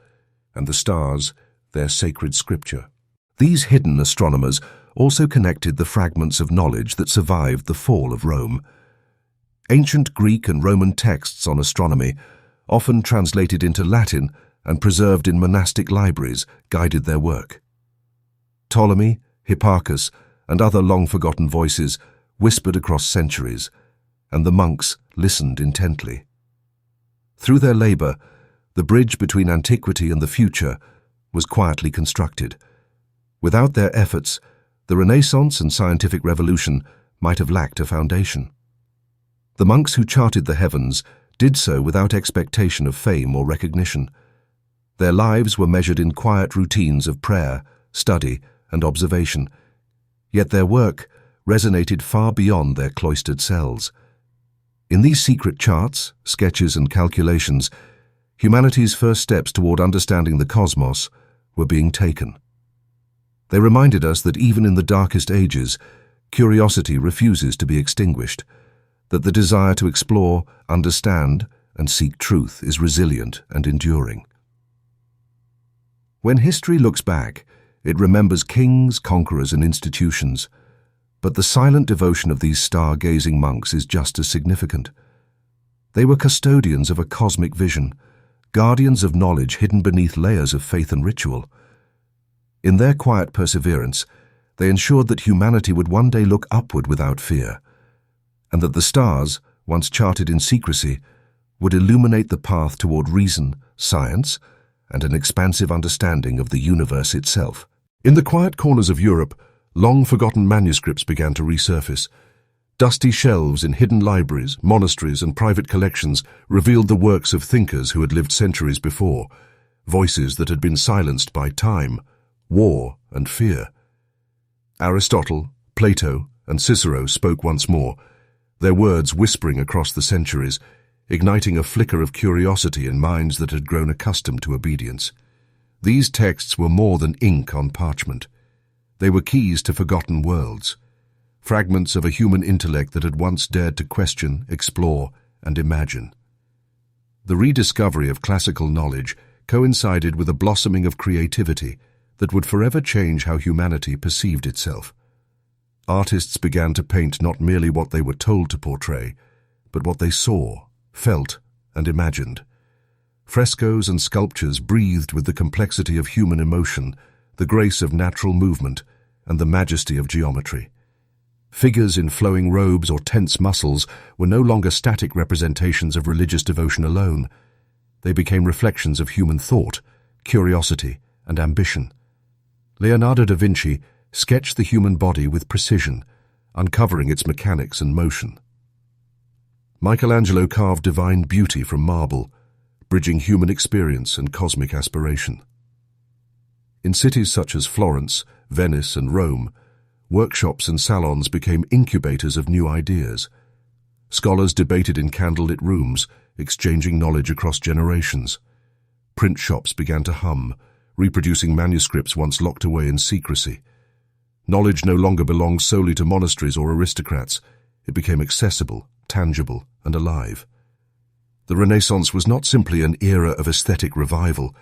and the stars their sacred scripture. These hidden astronomers also connected the fragments of knowledge that survived the fall of Rome. Ancient Greek and Roman texts on astronomy, often translated into Latin and preserved in monastic libraries, guided their work. Ptolemy, Hipparchus, and other long-forgotten voices whispered across centuries, and the monks listened intently. Through their labor, the bridge between antiquity and the future was quietly constructed. Without their efforts, the Renaissance and scientific revolution might have lacked a foundation. The monks who charted the heavens did so without expectation of fame or recognition. Their lives were measured in quiet routines of prayer, study, and observation, yet their work resonated far beyond their cloistered cells. In these secret charts, sketches, and calculations, humanity's first steps toward understanding the cosmos were being taken. They reminded us that even in the darkest ages, curiosity refuses to be extinguished, that the desire to explore, understand, and seek truth is resilient and enduring. When history looks back, it remembers kings, conquerors, and institutions, but the silent devotion of these star-gazing monks is just as significant. They were custodians of a cosmic vision, guardians of knowledge hidden beneath layers of faith and ritual. In their quiet perseverance, they ensured that humanity would one day look upward without fear, and that the stars, once charted in secrecy, would illuminate the path toward reason, science, and an expansive understanding of the universe itself. In the quiet corners of Europe, long-forgotten manuscripts began to resurface. Dusty shelves in hidden libraries, monasteries, and private collections revealed the works of thinkers who had lived centuries before, voices that had been silenced by time, war, and fear. Aristotle, Plato, and Cicero spoke once more, their words whispering across the centuries, igniting a flicker of curiosity in minds that had grown accustomed to obedience. These texts were more than ink on parchment. They were keys to forgotten worlds, fragments of a human intellect that had once dared to question, explore, and imagine. The rediscovery of classical knowledge coincided with a blossoming of creativity that would forever change how humanity perceived itself. Artists began to paint not merely what they were told to portray, but what they saw, felt, and imagined. Frescoes and sculptures breathed with the complexity of human emotion, the grace of natural movement, and the majesty of geometry. Figures in flowing robes or tense muscles were no longer static representations of religious devotion alone. They became reflections of human thought, curiosity, and ambition. Leonardo da Vinci sketched the human body with precision, uncovering its mechanics and motion. Michelangelo carved divine beauty from marble, bridging human experience and cosmic aspiration. In cities such as Florence, Venice, and Rome, workshops and salons became incubators of new ideas. Scholars debated in candlelit rooms, exchanging knowledge across generations. Print shops began to hum, reproducing manuscripts once locked away in secrecy. Knowledge no longer belonged solely to monasteries or aristocrats. It became accessible, tangible, and alive. The Renaissance was not simply an era of aesthetic revival.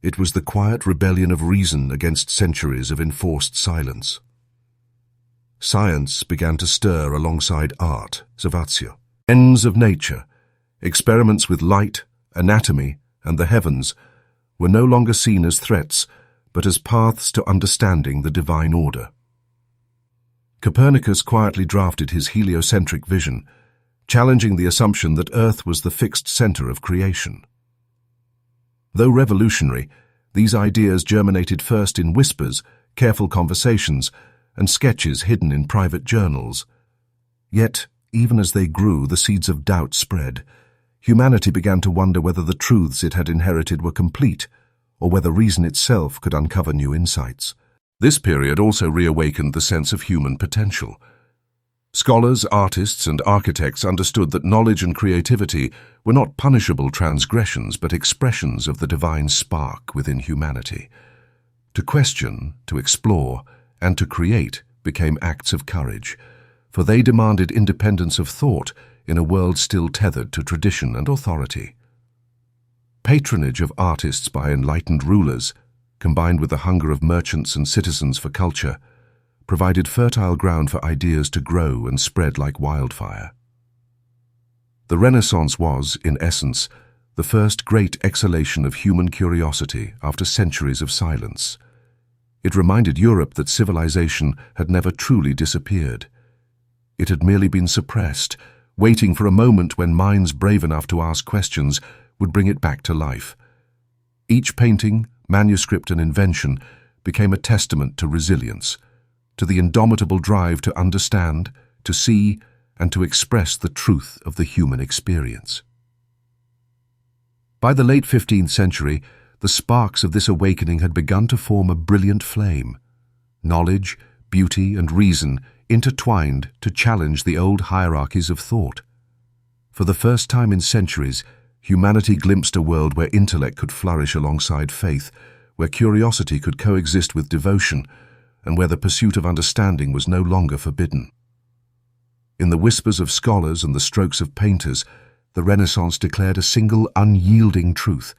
It was the quiet rebellion of reason against centuries of enforced silence. Science began to stir alongside art, Servatio. Ends of nature, experiments with light, anatomy, and the heavens were no longer seen as threats, but as paths to understanding the divine order. Copernicus quietly drafted his heliocentric vision, challenging the assumption that Earth was the fixed center of creation. Though revolutionary, these ideas germinated first in whispers, careful conversations, and sketches hidden in private journals. Yet, even as they grew, the seeds of doubt spread. Humanity began to wonder whether the truths it had inherited were complete, or whether reason itself could uncover new insights. This period also reawakened the sense of human potential. Scholars, artists, and architects understood that knowledge and creativity were not punishable transgressions, but expressions of the divine spark within humanity. To question, to explore, and to create became acts of courage, for they demanded independence of thought in a world still tethered to tradition and authority. Patronage of artists by enlightened rulers, combined with the hunger of merchants and citizens for culture, provided fertile ground for ideas to grow and spread like wildfire. The Renaissance was, in essence, the first great exhalation of human curiosity after centuries of silence. It reminded Europe that civilization had never truly disappeared. It had merely been suppressed, waiting for a moment when minds brave enough to ask questions would bring it back to life. Each painting, manuscript, and invention became a testament to resilience, to the indomitable drive to understand, to see, and to express the truth of the human experience. By the late 15th century, the sparks of this awakening had begun to form a brilliant flame. Knowledge, beauty, and reason intertwined to challenge the old hierarchies of thought. For the first time in centuries, humanity glimpsed a world where intellect could flourish alongside faith, where curiosity could coexist with devotion, and where the pursuit of understanding was no longer forbidden. In the whispers of scholars and the strokes of painters, the Renaissance declared a single unyielding truth: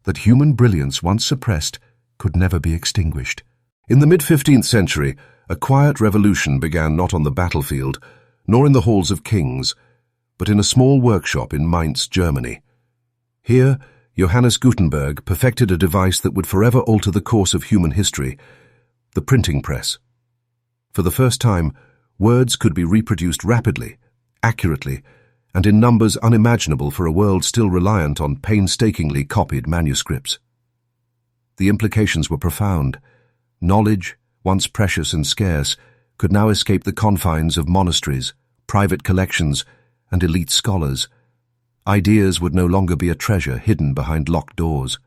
that human brilliance once suppressed could never be extinguished. In the mid-15th century, a quiet revolution began not on the battlefield, nor in the halls of kings, but in a small workshop in Mainz, Germany. Here, Johannes Gutenberg perfected a device that would forever alter the course of human history: the printing press. For the first time, words could be reproduced rapidly, accurately, and in numbers unimaginable for a world still reliant on painstakingly copied manuscripts. The implications were profound. Knowledge, once precious and scarce, could now escape the confines of monasteries, private collections, and elite scholars. Ideas would no longer be a treasure hidden behind locked doors.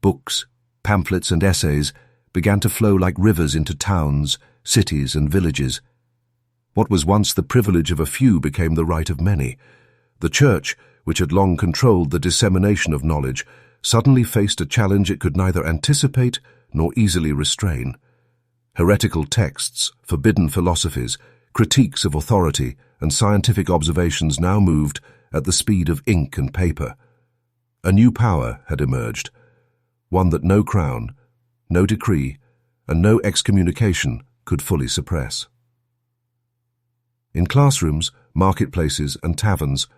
Books, pamphlets, and essays began to flow like rivers into towns, cities, and villages. What was once the privilege of a few became the right of many. The Church, which had long controlled the dissemination of knowledge, suddenly faced a challenge it could neither anticipate nor easily restrain. Heretical texts, forbidden philosophies, Critiques of authority and scientific observations now moved at the speed of ink and paper. A new power had emerged, one that no crown, no decree, and no excommunication could fully suppress. In classrooms, marketplaces, and taverns,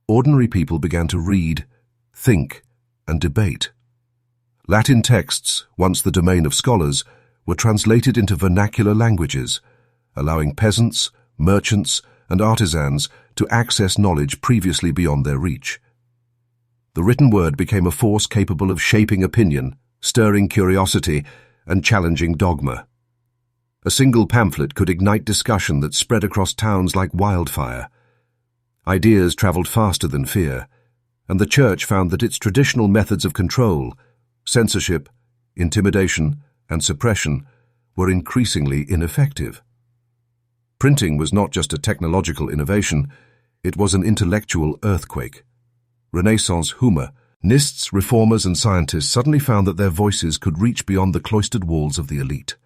ordinary people began to read, think, and debate. Latin texts, once the domain of scholars, were translated into vernacular languages, allowing peasants, merchants, and artisans to access knowledge previously beyond their reach. The written word became a force capable of shaping opinion, stirring curiosity, and challenging dogma. A single pamphlet could ignite discussion that spread across towns like wildfire. Ideas traveled faster than fear, and the Church found that its traditional methods of control, censorship, intimidation, and suppression, were increasingly ineffective. Printing was not just a technological innovation, it was an intellectual earthquake. Renaissance humanists, reformers, and scientists suddenly found that their voices could reach beyond the cloistered walls of the elite.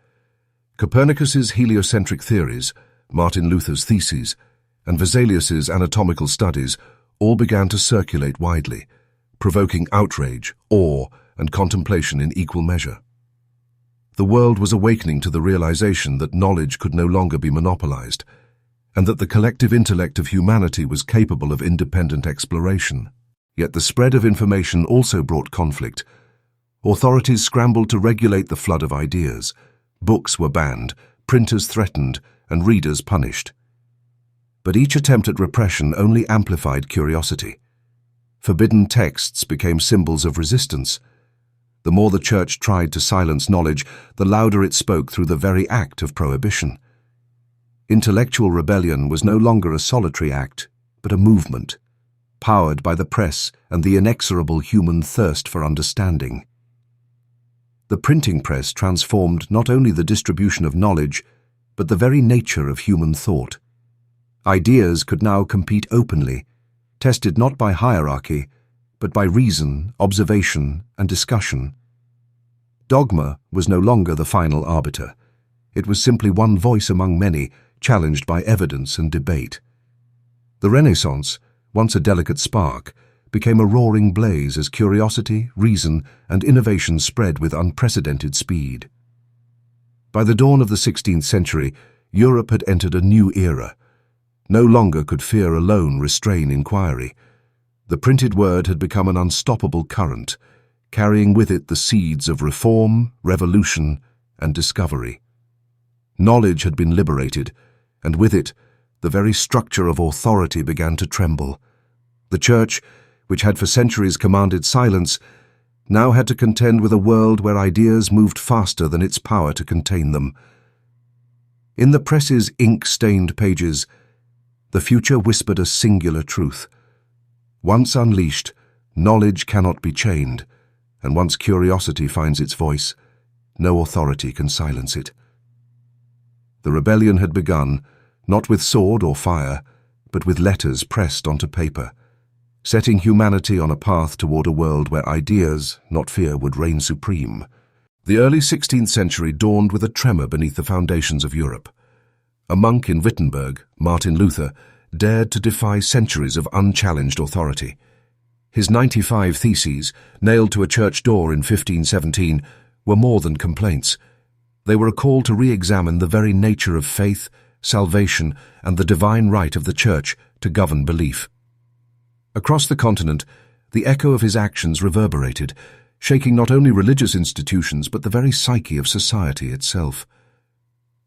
Copernicus's heliocentric theories, Martin Luther's theses, and Vesalius's anatomical studies all began to circulate widely, provoking outrage, awe, and contemplation in equal measure. The world was awakening to the realization that knowledge could no longer be monopolized, and that the collective intellect of humanity was capable of independent exploration. Yet the spread of information also brought conflict. Authorities scrambled to regulate the flood of ideas. Books were banned, printers threatened, and readers punished. But each attempt at repression only amplified curiosity. Forbidden texts became symbols of resistance. The more the Church tried to silence knowledge, the louder it spoke through the very act of prohibition. Intellectual rebellion was no longer a solitary act, but a movement, powered by the press and the inexorable human thirst for understanding. The printing press transformed not only the distribution of knowledge, but the very nature of human thought. Ideas could now compete openly, tested not by hierarchy, but by reason, observation, and discussion. Dogma was no longer the final arbiter. It was simply one voice among many, challenged by evidence and debate. The Renaissance, once a delicate spark, became a roaring blaze as curiosity, reason, and innovation spread with unprecedented speed. By the dawn of the 16th century, Europe had entered a new era. No longer could fear alone restrain inquiry. The printed word had become an unstoppable current, carrying with it the seeds of reform, revolution, and discovery. Knowledge had been liberated, and with it, the very structure of authority began to tremble. The Church, which had for centuries commanded silence, now had to contend with a world where ideas moved faster than its power to contain them. In the press's ink-stained pages, the future whispered a singular truth. Once unleashed, knowledge cannot be chained, and once curiosity finds its voice, no authority can silence it. The rebellion had begun, not with sword or fire, but with letters pressed onto paper, setting humanity on a path toward a world where ideas, not fear, would reign supreme. The early 16th century dawned with a tremor beneath the foundations of Europe. A monk in Wittenberg, Martin Luther, dared to defy centuries of unchallenged authority. His 95 theses, nailed to a church door in 1517, were more than complaints. They were a call to re-examine the very nature of faith, salvation, and the divine right of the Church to govern belief. Across the continent, the echo of his actions reverberated, shaking not only religious institutions but the very psyche of society itself.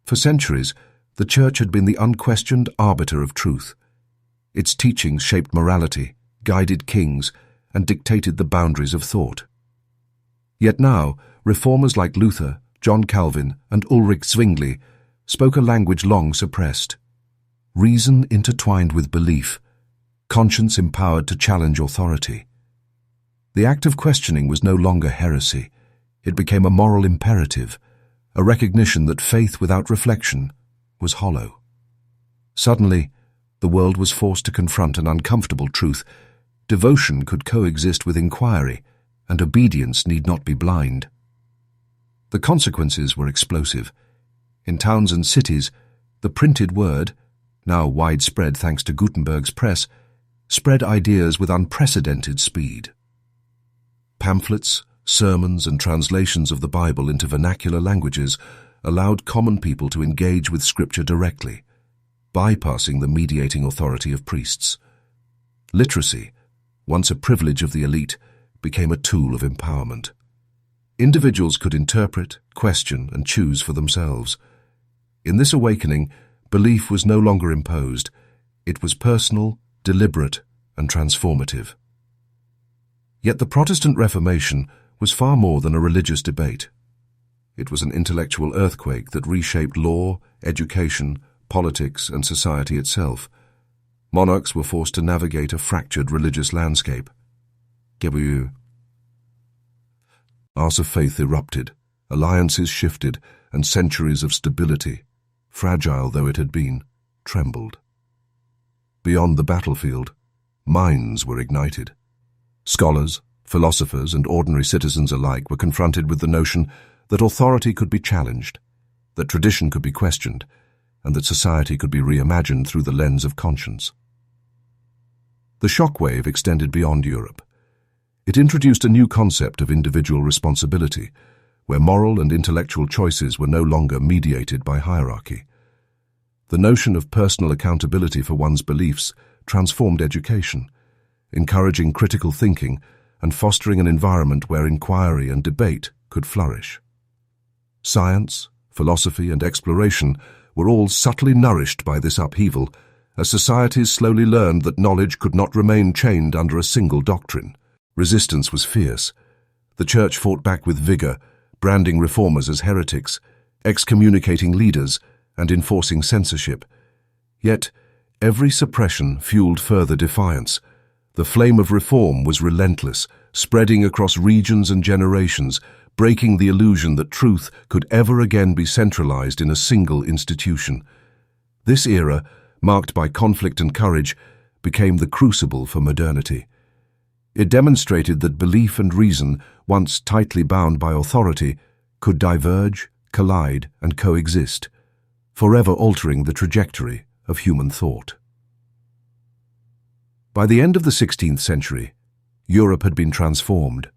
For centuries, the Church had been the unquestioned arbiter of truth. Its teachings shaped morality, guided kings, and dictated the boundaries of thought. Yet now, reformers like Luther, John Calvin, and Ulrich Zwingli spoke a language long suppressed. Reason intertwined with belief, conscience empowered to challenge authority. The act of questioning was no longer heresy. It became a moral imperative, a recognition that faith without reflection was hollow. Suddenly, the world was forced to confront an uncomfortable truth. Devotion could coexist with inquiry, and obedience need not be blind. The consequences were explosive. In towns and cities, the printed word, now widespread thanks to Gutenberg's press, spread ideas with unprecedented speed. Pamphlets, sermons, and translations of the Bible into vernacular languages allowed common people to engage with Scripture directly, bypassing the mediating authority of priests. Literacy, once a privilege of the elite, became a tool of empowerment. Individuals could interpret, question, and choose for themselves. In this awakening, belief was no longer imposed. It was personal, deliberate, and transformative. Yet the Protestant Reformation was far more than a religious debate. It was an intellectual earthquake that reshaped law, education, politics, and society itself. Monarchs were forced to navigate a fractured religious landscape. Arts of faith erupted, alliances shifted, and centuries of stability, fragile though it had been, trembled. Beyond the battlefield, minds were ignited. Scholars, philosophers, and ordinary citizens alike were confronted with the notion that authority could be challenged, that tradition could be questioned, and that society could be reimagined through the lens of conscience. The shockwave extended beyond Europe. It introduced a new concept of individual responsibility, where moral and intellectual choices were no longer mediated by hierarchy. The notion of personal accountability for one's beliefs transformed education, encouraging critical thinking and fostering an environment where inquiry and debate could flourish. Science, philosophy, and exploration were all subtly nourished by this upheaval, as societies slowly learned that knowledge could not remain chained under a single doctrine. Resistance was fierce. The Church fought back with vigor, branding reformers as heretics, excommunicating leaders, and enforcing censorship. Yet, every suppression fueled further defiance. The flame of reform was relentless, spreading across regions and generations, breaking the illusion that truth could ever again be centralized in a single institution. This era, marked by conflict and courage, became the crucible for modernity. It demonstrated that belief and reason, once tightly bound by authority, could diverge, collide, and coexist, forever altering the trajectory of human thought. By the end of the 16th century, Europe had been transformed.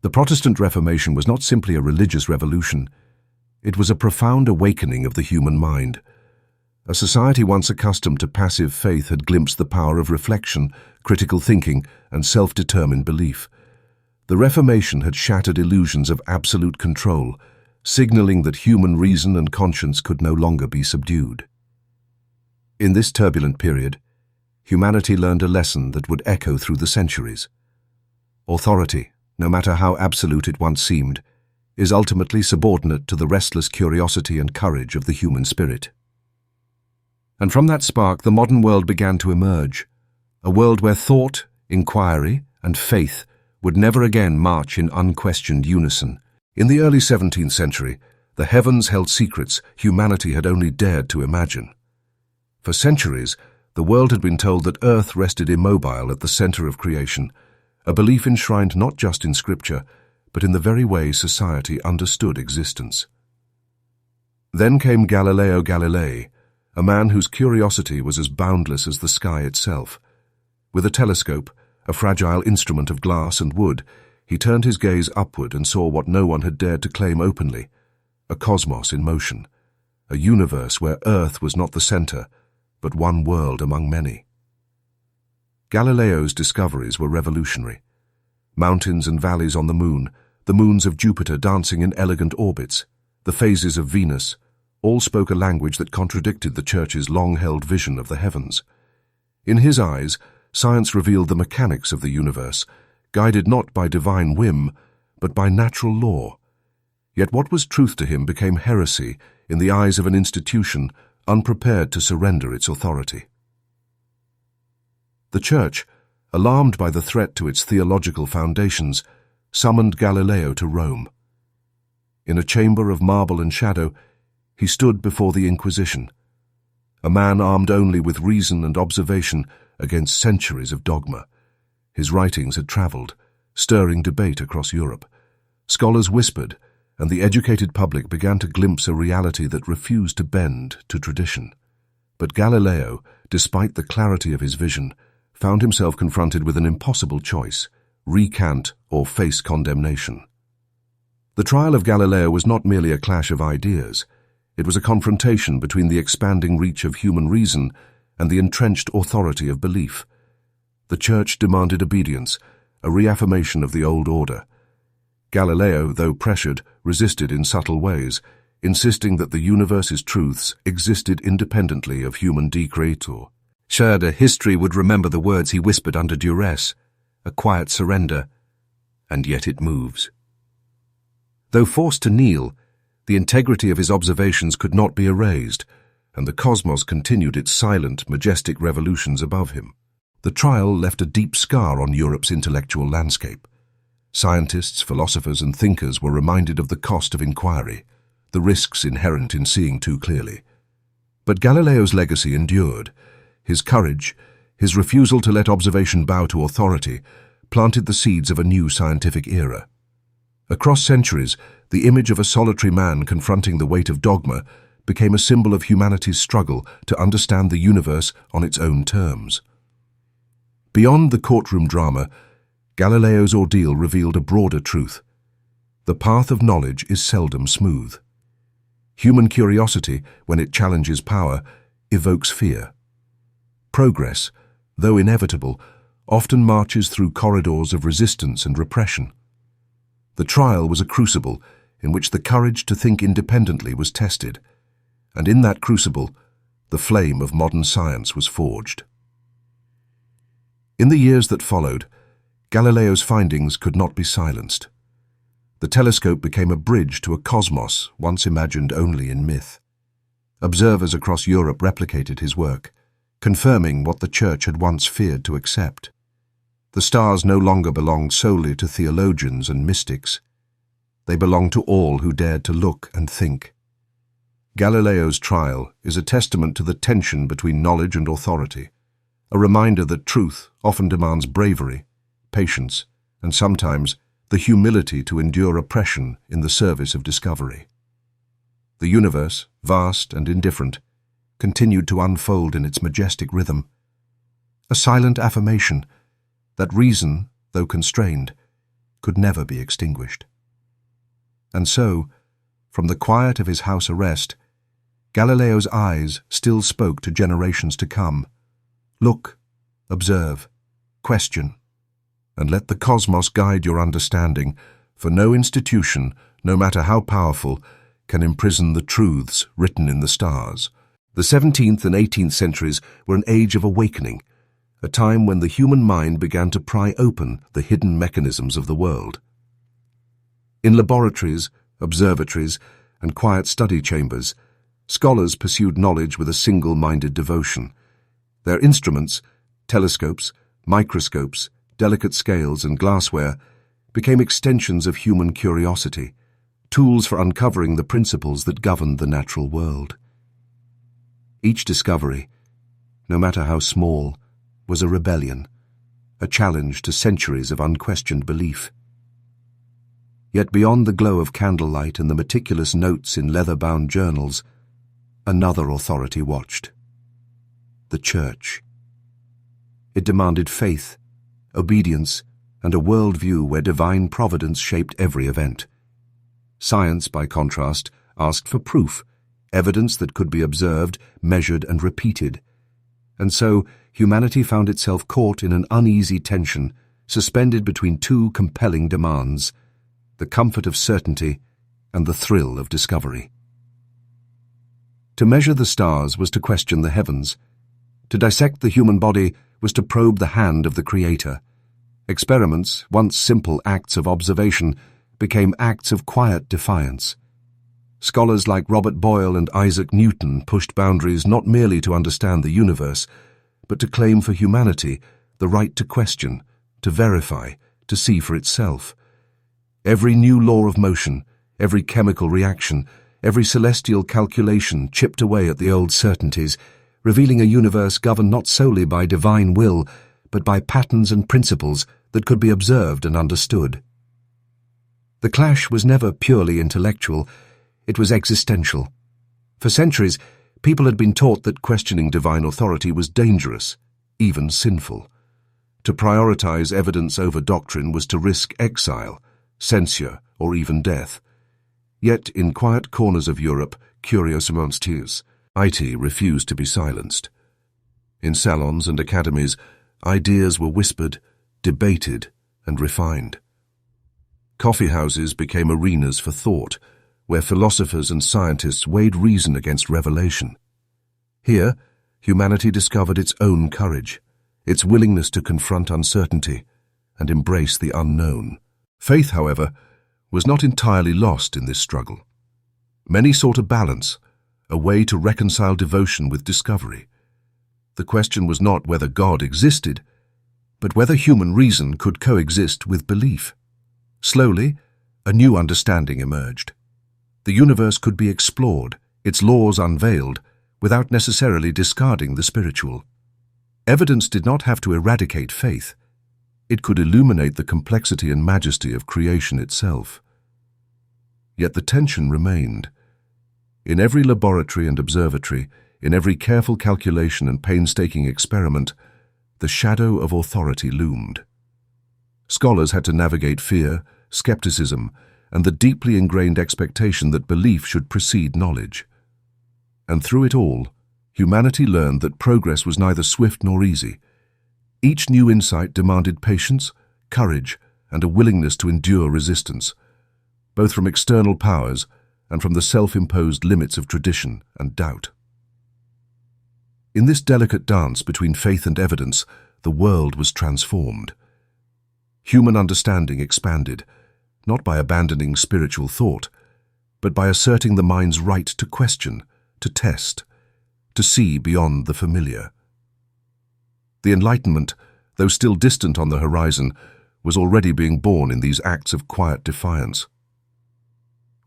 The Protestant Reformation was not simply a religious revolution. It was a profound awakening of the human mind. A society once accustomed to passive faith had glimpsed the power of reflection, critical thinking, and self-determined belief. The Reformation had shattered illusions of absolute control, signaling that human reason and conscience could no longer be subdued. In this turbulent period, humanity learned a lesson that would echo through the centuries. Authority, no matter how absolute it once seemed, is ultimately subordinate to the restless curiosity and courage of the human spirit. And from that spark, the modern world began to emerge, a world where thought, inquiry, and faith would never again march in unquestioned unison. In the early 17th century, the heavens held secrets humanity had only dared to imagine. For centuries, the world had been told that Earth rested immobile at the center of creation, a belief enshrined not just in Scripture, but in the very way society understood existence. Then came Galileo Galilei, a man whose curiosity was as boundless as the sky itself. With a telescope, a fragile instrument of glass and wood, he turned his gaze upward and saw what no one had dared to claim openly: a cosmos in motion, a universe where Earth was not the center, but one world among many. Galileo's discoveries were revolutionary. Mountains and valleys on the moons of Jupiter dancing in elegant orbits, the phases of Venus, all spoke a language that contradicted the Church's long-held vision of the heavens. In his eyes, science revealed the mechanics of the universe, guided not by divine whim, but by natural law. Yet what was truth to him became heresy in the eyes of an institution unprepared to surrender its authority. The Church, alarmed by the threat to its theological foundations, summoned Galileo to Rome. In a chamber of marble and shadow, he stood before the Inquisition, a man armed only with reason and observation against centuries of dogma. His writings had traveled, stirring debate across Europe. Scholars whispered, and the educated public began to glimpse a reality that refused to bend to tradition. But Galileo, despite the clarity of his vision, found himself confronted with an impossible choice: recant or face condemnation. The trial of Galileo was not merely a clash of ideas. It was a confrontation between the expanding reach of human reason and the entrenched authority of belief. The Church demanded obedience, a reaffirmation of the old order. Galileo, though pressured, resisted in subtle ways, insisting that the universe's truths existed independently of human decretur. Sure, history would remember the words he whispered under duress, a quiet surrender, and yet it moves. Though forced to kneel, the integrity of his observations could not be erased, and the cosmos continued its silent, majestic revolutions above him. The trial left a deep scar on Europe's intellectual landscape. Scientists, philosophers, and thinkers were reminded of the cost of inquiry, the risks inherent in seeing too clearly. But Galileo's legacy endured. His courage, his refusal to let observation bow to authority, planted the seeds of a new scientific era. Across centuries, the image of a solitary man confronting the weight of dogma became a symbol of humanity's struggle to understand the universe on its own terms. Beyond the courtroom drama, Galileo's ordeal revealed a broader truth. The path of knowledge is seldom smooth. Human curiosity, when it challenges power, evokes fear. Progress, though inevitable, often marches through corridors of resistance and repression. The trial was a crucible in which the courage to think independently was tested, and in that crucible, the flame of modern science was forged. In the years that followed, Galileo's findings could not be silenced. The telescope became a bridge to a cosmos once imagined only in myth. Observers across Europe replicated his work, confirming what the Church had once feared to accept. The stars no longer belonged solely to theologians and mystics. They belonged to all who dared to look and think. Galileo's trial is a testament to the tension between knowledge and authority, a reminder that truth often demands bravery, patience, and sometimes the humility to endure oppression in the service of discovery. The universe, vast and indifferent, continued to unfold in its majestic rhythm, a silent affirmation that reason, though constrained, could never be extinguished. And so, from the quiet of his house arrest, Galileo's eyes still spoke to generations to come. Look, observe, question, and let the cosmos guide your understanding, for no institution, no matter how powerful, can imprison the truths written in the stars. The 17th and 18th centuries were an age of awakening, a time when the human mind began to pry open the hidden mechanisms of the world. In laboratories, observatories, and quiet study chambers, scholars pursued knowledge with a single-minded devotion. Their instruments, telescopes, microscopes, delicate scales, and glassware became extensions of human curiosity, tools for uncovering the principles that governed the natural world. Each discovery, no matter how small, was a rebellion, a challenge to centuries of unquestioned belief. Yet beyond the glow of candlelight and the meticulous notes in leather-bound journals, another authority watched: the Church. It demanded faith, obedience, and a worldview where divine providence shaped every event. Science, by contrast, asked for proof, evidence that could be observed, measured, and repeated. And so, humanity found itself caught in an uneasy tension, suspended between two compelling demands: the comfort of certainty and the thrill of discovery. To measure the stars was to question the heavens. To dissect the human body was to probe the hand of the Creator. Experiments, once simple acts of observation, became acts of quiet defiance. Scholars like Robert Boyle and Isaac Newton pushed boundaries not merely to understand the universe, but to claim for humanity the right to question, to verify, to see for itself. Every new law of motion, every chemical reaction, every celestial calculation chipped away at the old certainties, revealing a universe governed not solely by divine will, but by patterns and principles that could be observed and understood. The clash was never purely intellectual, it was existential. For centuries, People had been taught that questioning divine authority was dangerous, even sinful. To prioritize evidence over doctrine was to risk exile, censure, or even death. Yet, in quiet corners of Europe, curios monasteries, IT refused to be silenced. In salons and academies, ideas were whispered, debated, and refined. Coffee houses became arenas for thought, where philosophers and scientists weighed reason against revelation. Here, humanity discovered its own courage, its willingness to confront uncertainty and embrace the unknown. Faith, however, was not entirely lost in this struggle. Many sought a balance, a way to reconcile devotion with discovery. The question was not whether God existed, but whether human reason could coexist with belief. Slowly, a new understanding emerged. The universe could be explored, its laws unveiled, without necessarily discarding the spiritual. Evidence did not have to eradicate faith. It could illuminate the complexity and majesty of creation itself. Yet the tension remained. In every laboratory and observatory, in every careful calculation and painstaking experiment, the shadow of authority loomed. Scholars had to navigate fear, skepticism, and the deeply ingrained expectation that belief should precede knowledge. And through it all, humanity learned that progress was neither swift nor easy. Each new insight demanded patience, courage, and a willingness to endure resistance, both from external powers and from the self-imposed limits of tradition and doubt. In this delicate dance between faith and evidence, the world was transformed. Human understanding expanded, not by abandoning spiritual thought, but by asserting the mind's right to question, to test, to see beyond the familiar. The Enlightenment, though still distant on the horizon, was already being born in these acts of quiet defiance.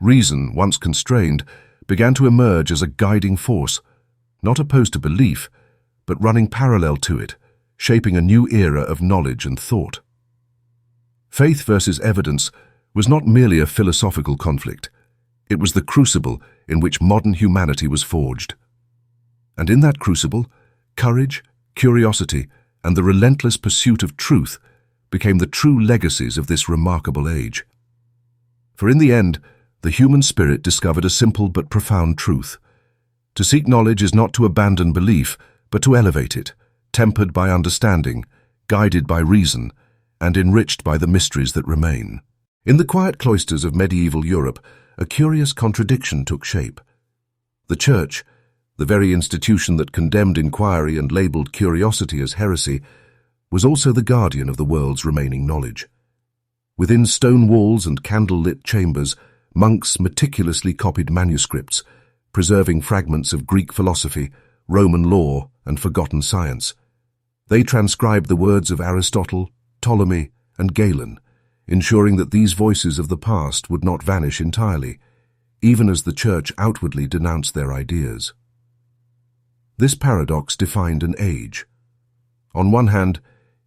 Reason, once constrained, began to emerge as a guiding force, not opposed to belief, but running parallel to it, shaping a new era of knowledge and thought. Faith versus evidence was not merely a philosophical conflict. It was the crucible in which modern humanity was forged. And in that crucible, courage, curiosity, and the relentless pursuit of truth became the true legacies of this remarkable age. For in the end, the human spirit discovered a simple but profound truth. To seek knowledge is not to abandon belief, but to elevate it, tempered by understanding, guided by reason, and enriched by the mysteries that remain. In the quiet cloisters of medieval Europe, a curious contradiction took shape. The Church, the very institution that condemned inquiry and labeled curiosity as heresy, was also the guardian of the world's remaining knowledge. Within stone walls and candle-lit chambers, monks meticulously copied manuscripts, preserving fragments of Greek philosophy, Roman law, and forgotten science. They transcribed the words of Aristotle, Ptolemy, and Galen, ensuring that these voices of the past would not vanish entirely, even as the Church outwardly denounced their ideas. This paradox defined an age. On one hand,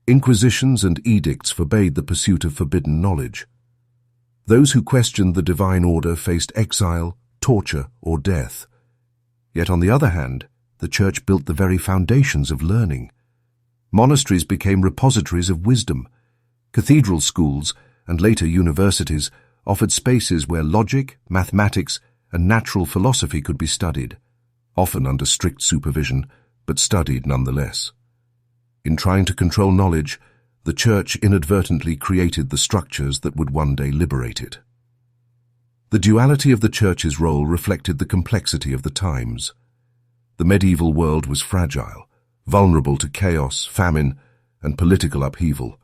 inquisitions and edicts forbade the pursuit of forbidden knowledge. Those who questioned the divine order faced exile, torture, or death. Yet on the other hand, the Church built the very foundations of learning. Monasteries became repositories of wisdom. Cathedral schools, and later universities, offered spaces where logic, mathematics, and natural philosophy could be studied, often under strict supervision, but studied nonetheless. In trying to control knowledge, the Church inadvertently created the structures that would one day liberate it. The duality of the Church's role reflected the complexity of the times. The medieval world was fragile, vulnerable to chaos, famine, and political upheaval.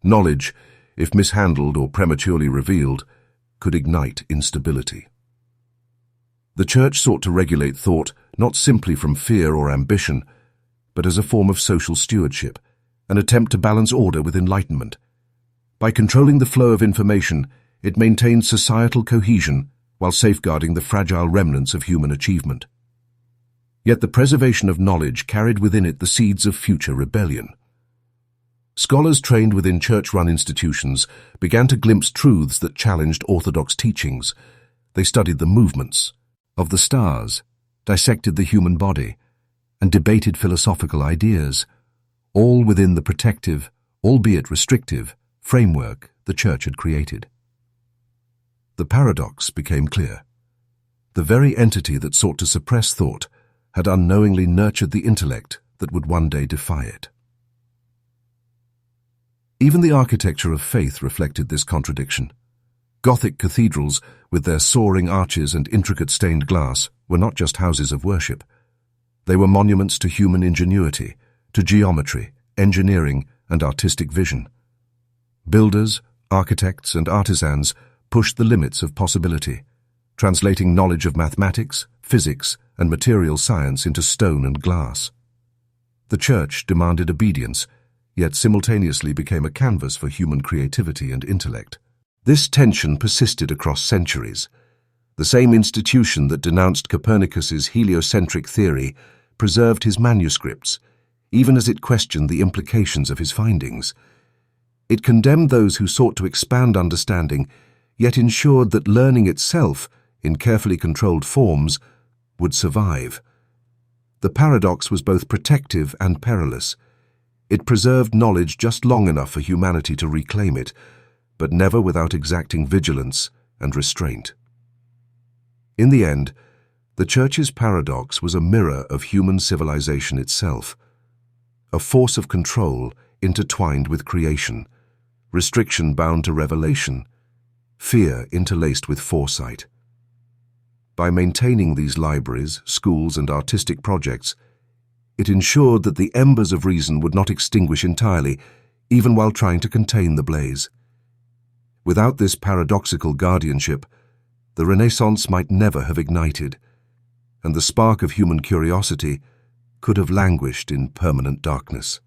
Knowledge, if mishandled or prematurely revealed, could ignite instability. The Church sought to regulate thought not simply from fear or ambition, but as a form of social stewardship, an attempt to balance order with enlightenment. By controlling the flow of information, it maintained societal cohesion while safeguarding the fragile remnants of human achievement. Yet the preservation of knowledge carried within it the seeds of future rebellion. Scholars trained within church-run institutions began to glimpse truths that challenged orthodox teachings. They studied the movements of the stars, dissected the human body, and debated philosophical ideas, all within the protective, albeit restrictive, framework the Church had created. The paradox became clear. The very entity that sought to suppress thought had unknowingly nurtured the intellect that would one day defy it. Even the architecture of faith reflected this contradiction. Gothic cathedrals, with their soaring arches and intricate stained glass, were not just houses of worship. They were monuments to human ingenuity, to geometry, engineering, and artistic vision. Builders, architects, and artisans pushed the limits of possibility, translating knowledge of mathematics, physics, and material science into stone and glass. The Church demanded obedience, yet simultaneously became a canvas for human creativity and intellect. This tension persisted across centuries. The same institution that denounced Copernicus's heliocentric theory preserved his manuscripts, even as it questioned the implications of his findings. It condemned those who sought to expand understanding, yet ensured that learning itself, in carefully controlled forms, would survive. The paradox was both protective and perilous. It preserved knowledge just long enough for humanity to reclaim it, but never without exacting vigilance and restraint. In the end, the Church's paradox was a mirror of human civilization itself, a force of control intertwined with creation, restriction bound to revelation, fear interlaced with foresight. By maintaining these libraries, schools, and artistic projects, it ensured that the embers of reason would not extinguish entirely, even while trying to contain the blaze. Without this paradoxical guardianship, the Renaissance might never have ignited, and the spark of human curiosity could have languished in permanent darkness.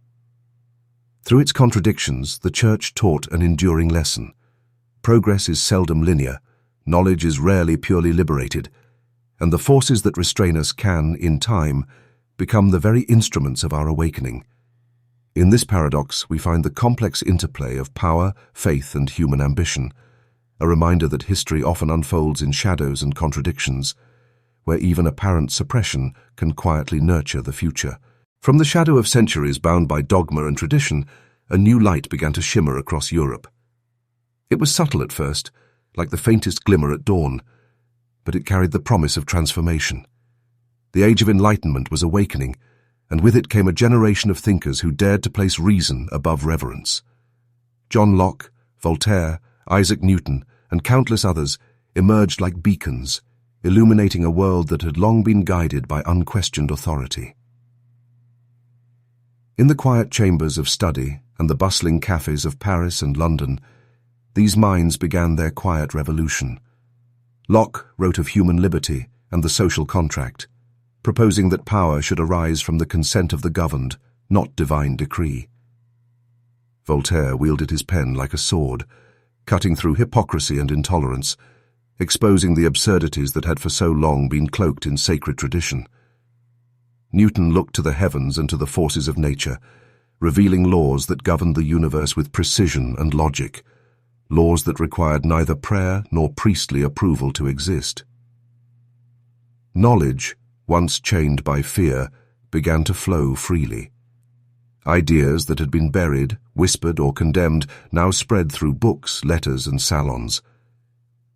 Through its contradictions, the Church taught an enduring lesson. Progress is seldom linear, knowledge is rarely purely liberated, and the forces that restrain us can, in time, become the very instruments of our awakening. In this paradox, we find the complex interplay of power, faith, and human ambition, a reminder that history often unfolds in shadows and contradictions, where even apparent suppression can quietly nurture the future. From the shadow of centuries bound by dogma and tradition, a new light began to shimmer across Europe. It was subtle at first, like the faintest glimmer at dawn, but it carried the promise of transformation. The Age of Enlightenment was awakening, and with it came a generation of thinkers who dared to place reason above reverence. John Locke, Voltaire, Isaac Newton, and countless others emerged like beacons, illuminating a world that had long been guided by unquestioned authority. In the quiet chambers of study and the bustling cafes of Paris and London, these minds began their quiet revolution. Locke wrote of human liberty and the social contract, proposing that power should arise from the consent of the governed, not divine decree. Voltaire wielded his pen like a sword, cutting through hypocrisy and intolerance, exposing the absurdities that had for so long been cloaked in sacred tradition. Newton looked to the heavens and to the forces of nature, revealing laws that governed the universe with precision and logic, laws that required neither prayer nor priestly approval to exist. Knowledge, once chained by fear, began to flow freely. Ideas that had been buried, whispered, or condemned now spread through books, letters, and salons.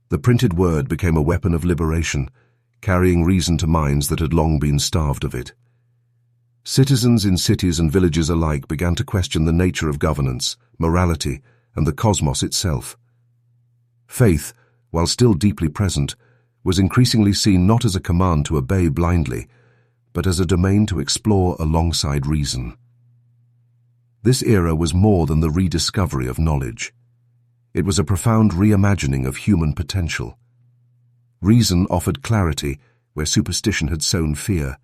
The printed word became a weapon of liberation, carrying reason to minds that had long been starved of it. Citizens in cities and villages alike began to question the nature of governance, morality, and the cosmos itself. Faith, while still deeply present, was increasingly seen not as a command to obey blindly, but as a domain to explore alongside reason. This era was more than the rediscovery of knowledge. It was a profound reimagining of human potential. Reason offered clarity where superstition had sown fear.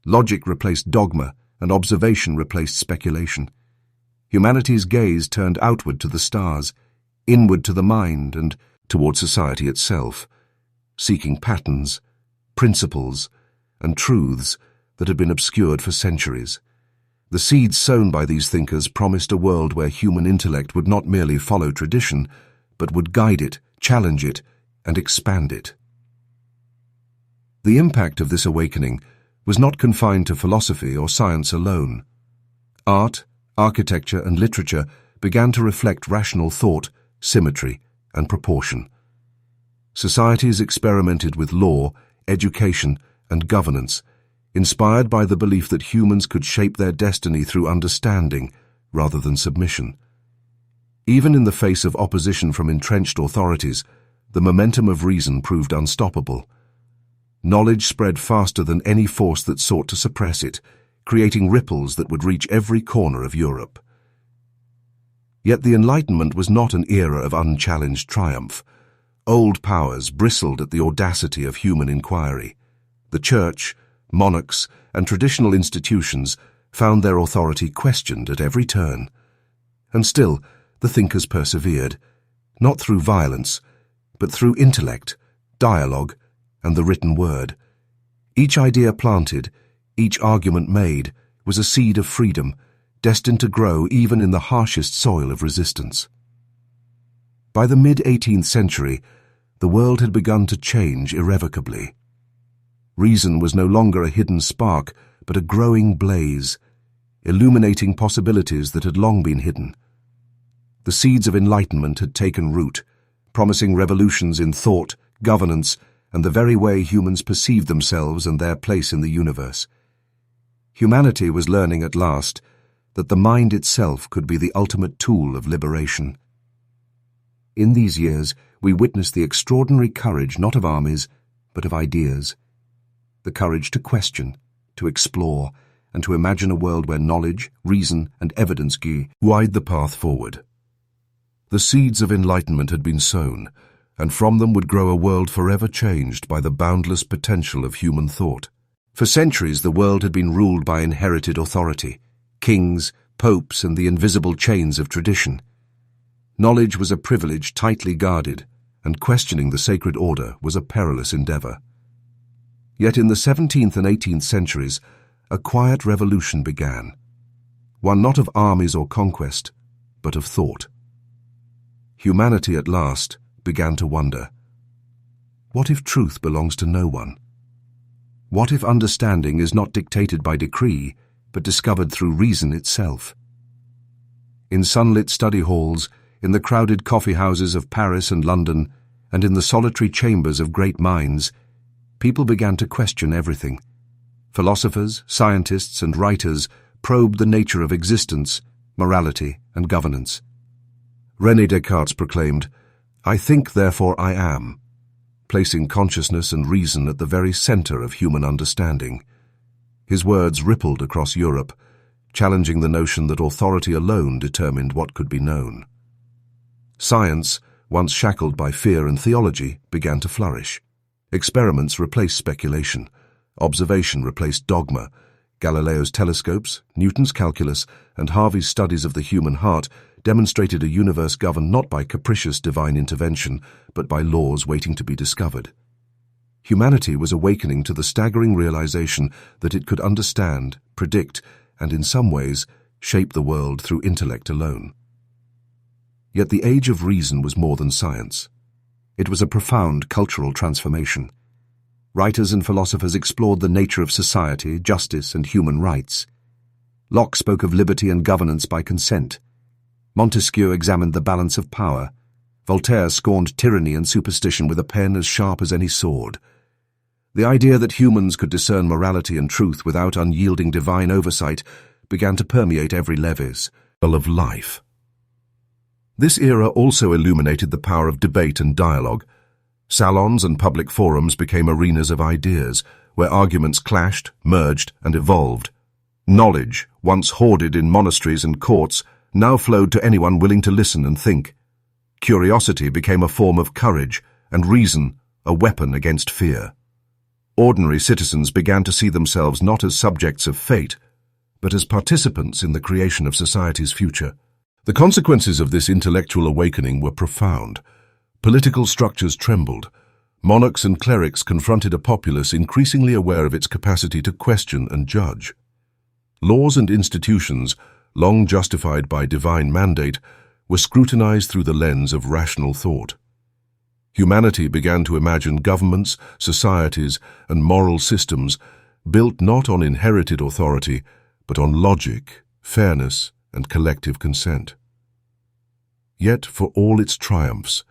Logic replaced dogma, and observation replaced speculation. Humanity's gaze turned outward to the stars, inward to the mind, and toward society itself, seeking patterns, principles, and truths that had been obscured for centuries. The seeds sown by these thinkers promised a world where human intellect would not merely follow tradition, but would guide it, challenge it, and expand it. The impact of this awakening was not confined to philosophy or science alone. Art, architecture, and literature began to reflect rational thought, symmetry, and proportion. Societies experimented with law, education, and governance, inspired by the belief that humans could shape their destiny through understanding rather than submission. Even in the face of opposition from entrenched authorities, the momentum of reason proved unstoppable. Knowledge spread faster than any force that sought to suppress it, creating ripples that would reach every corner of Europe. Yet the Enlightenment was not an era of unchallenged triumph. Old powers bristled at the audacity of human inquiry. The Church, monarchs, and traditional institutions found their authority questioned at every turn. And still, the thinkers persevered, not through violence, but through intellect, dialogue, and the written word. Each idea planted, each argument made, was a seed of freedom, destined to grow even in the harshest soil of resistance. By the mid-18th century, the world had begun to change irrevocably. Reason was no longer a hidden spark, but a growing blaze, illuminating possibilities that had long been hidden. The seeds of enlightenment had taken root, promising revolutions in thought, governance, and the very way humans perceived themselves and their place in the universe. Humanity was learning at last that the mind itself could be the ultimate tool of liberation. In these years, we witnessed the extraordinary courage not of armies, but of ideas. The courage to question, to explore, and to imagine a world where knowledge, reason, and evidence guide the path forward. The seeds of enlightenment had been sown, and from them would grow a world forever changed by the boundless potential of human thought. For centuries, the world had been ruled by inherited authority, kings, popes, and the invisible chains of tradition. Knowledge was a privilege tightly guarded, and questioning the sacred order was a perilous endeavor. Yet in the 17th and 18th centuries, a quiet revolution began, one not of armies or conquest, but of thought. Humanity at last began to wonder, what if truth belongs to no one? What if understanding is not dictated by decree, but discovered through reason itself? In sunlit study halls, in the crowded coffee houses of Paris and London, and in the solitary chambers of great minds, people began to question everything. Philosophers, scientists, and writers probed the nature of existence, morality, and governance. René Descartes proclaimed, "I think, therefore I am," placing consciousness and reason at the very center of human understanding. His words rippled across Europe, challenging the notion that authority alone determined what could be known. Science, once shackled by fear and theology, began to flourish. Experiments replaced speculation. Observation replaced dogma. Galileo's telescopes, Newton's calculus, and Harvey's studies of the human heart demonstrated a universe governed not by capricious divine intervention, but by laws waiting to be discovered. Humanity was awakening to the staggering realization that it could understand, predict, and in some ways, shape the world through intellect alone. Yet the age of reason was more than science. It was a profound cultural transformation. Writers and philosophers explored the nature of society, justice, and human rights. Locke spoke of liberty and governance by consent. Montesquieu examined the balance of power. Voltaire scorned tyranny and superstition with a pen as sharp as any sword. The idea that humans could discern morality and truth without unyielding divine oversight began to permeate every level of life. This era also illuminated the power of debate and dialogue. Salons and public forums became arenas of ideas, where arguments clashed, merged, and evolved. Knowledge, once hoarded in monasteries and courts, now flowed to anyone willing to listen and think. Curiosity became a form of courage, and reason a weapon against fear. Ordinary citizens began to see themselves not as subjects of fate, but as participants in the creation of society's future. The consequences of this intellectual awakening were profound. Political structures trembled. Monarchs and clerics confronted a populace increasingly aware of its capacity to question and judge. Laws and institutions, long justified by divine mandate, were scrutinized through the lens of rational thought. Humanity began to imagine governments, societies, and moral systems built not on inherited authority, but on logic, fairness, and collective consent. Yet, for all its triumphs,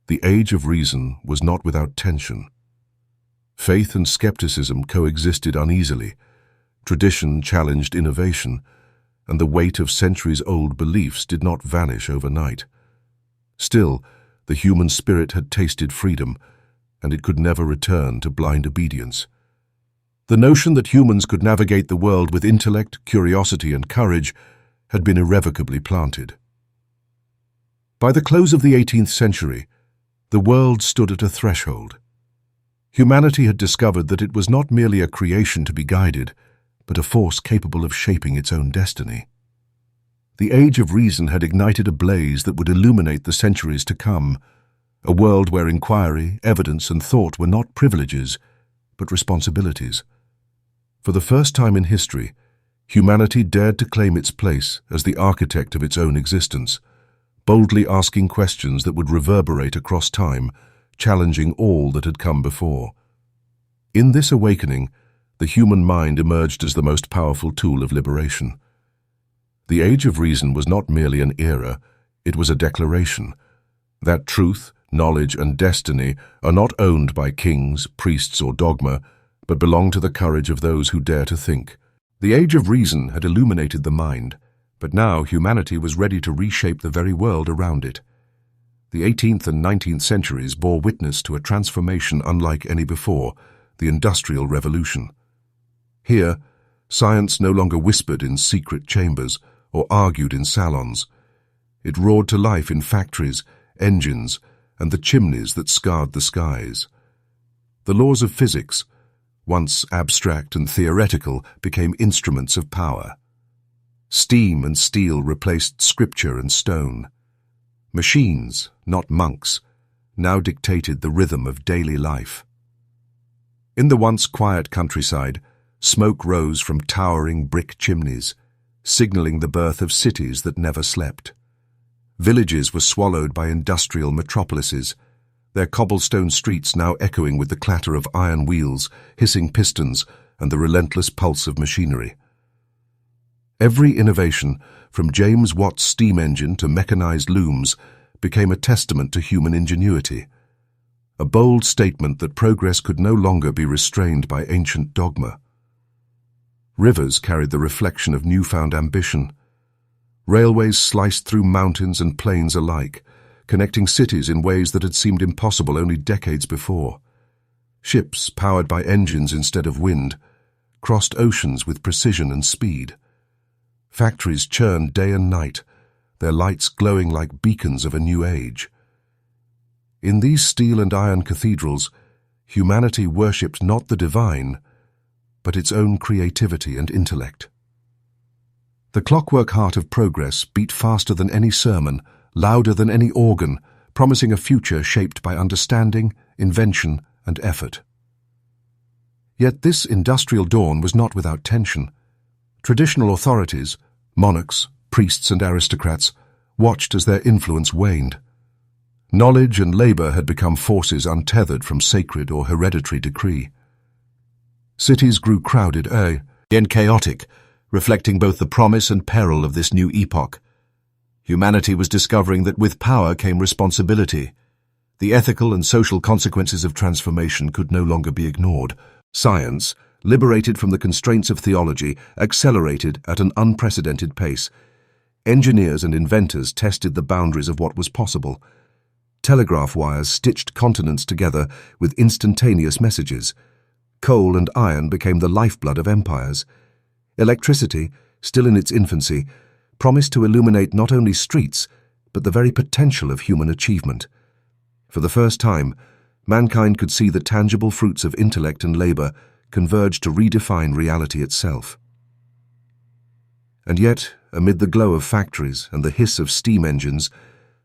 the Age of Reason was not without tension. Faith and skepticism coexisted uneasily, tradition challenged innovation, and the weight of centuries-old beliefs did not vanish overnight. Still, the human spirit had tasted freedom, and it could never return to blind obedience. The notion that humans could navigate the world with intellect, curiosity, and courage had been irrevocably planted. By the close of the 18th century, the world stood at a threshold. Humanity had discovered that it was not merely a creation to be guided, but a force capable of shaping its own destiny. The Age of Reason had ignited a blaze that would illuminate the centuries to come, a world where inquiry, evidence, and thought were not privileges, but responsibilities. For the first time in history, humanity dared to claim its place as the architect of its own existence, boldly asking questions that would reverberate across time, challenging all that had come before. In this awakening, the human mind emerged as the most powerful tool of liberation. The Age of Reason was not merely an era, it was a declaration that truth, knowledge, and destiny are not owned by kings, priests, or dogma, but belong to the courage of those who dare to think. The Age of Reason had illuminated the mind, but now humanity was ready to reshape the very world around it. The 18th and 19th centuries bore witness to a transformation unlike any before, the Industrial Revolution. Here, science no longer whispered in secret chambers or argued in salons. It roared to life in factories, engines, and the chimneys that scarred the skies. The laws of physics, once abstract and theoretical, became instruments of power. Steam and steel replaced scripture and stone. Machines, not monks, now dictated the rhythm of daily life. In the once quiet countryside, smoke rose from towering brick chimneys, signaling the birth of cities that never slept. Villages were swallowed by industrial metropolises, their cobblestone streets now echoing with the clatter of iron wheels, hissing pistons, and the relentless pulse of machinery. Every innovation, from James Watt's steam engine to mechanized looms, became a testament to human ingenuity, a bold statement that progress could no longer be restrained by ancient dogma. Rivers carried the reflection of newfound ambition. Railways sliced through mountains and plains alike, connecting cities in ways that had seemed impossible only decades before. Ships, powered by engines instead of wind, crossed oceans with precision and speed. Factories churned day and night, their lights glowing like beacons of a new age. In these steel and iron cathedrals, humanity worshipped not the divine, but its own creativity and intellect. The clockwork heart of progress beat faster than any sermon, louder than any organ, promising a future shaped by understanding, invention, and effort. Yet this industrial dawn was not without tension. Traditional authorities, monarchs, priests, and aristocrats, watched as their influence waned. Knowledge and labor had become forces untethered from sacred or hereditary decree. Cities grew crowded, and chaotic, reflecting both the promise and peril of this new epoch. Humanity was discovering that with power came responsibility. The ethical and social consequences of transformation could no longer be ignored. Science, liberated from the constraints of theology, accelerated at an unprecedented pace. Engineers and inventors tested the boundaries of what was possible. Telegraph wires stitched continents together with instantaneous messages. Coal and iron became the lifeblood of empires. Electricity, still in its infancy, promised to illuminate not only streets, but the very potential of human achievement. For the first time, mankind could see the tangible fruits of intellect and labor converge to redefine reality itself. And yet, amid the glow of factories and the hiss of steam engines,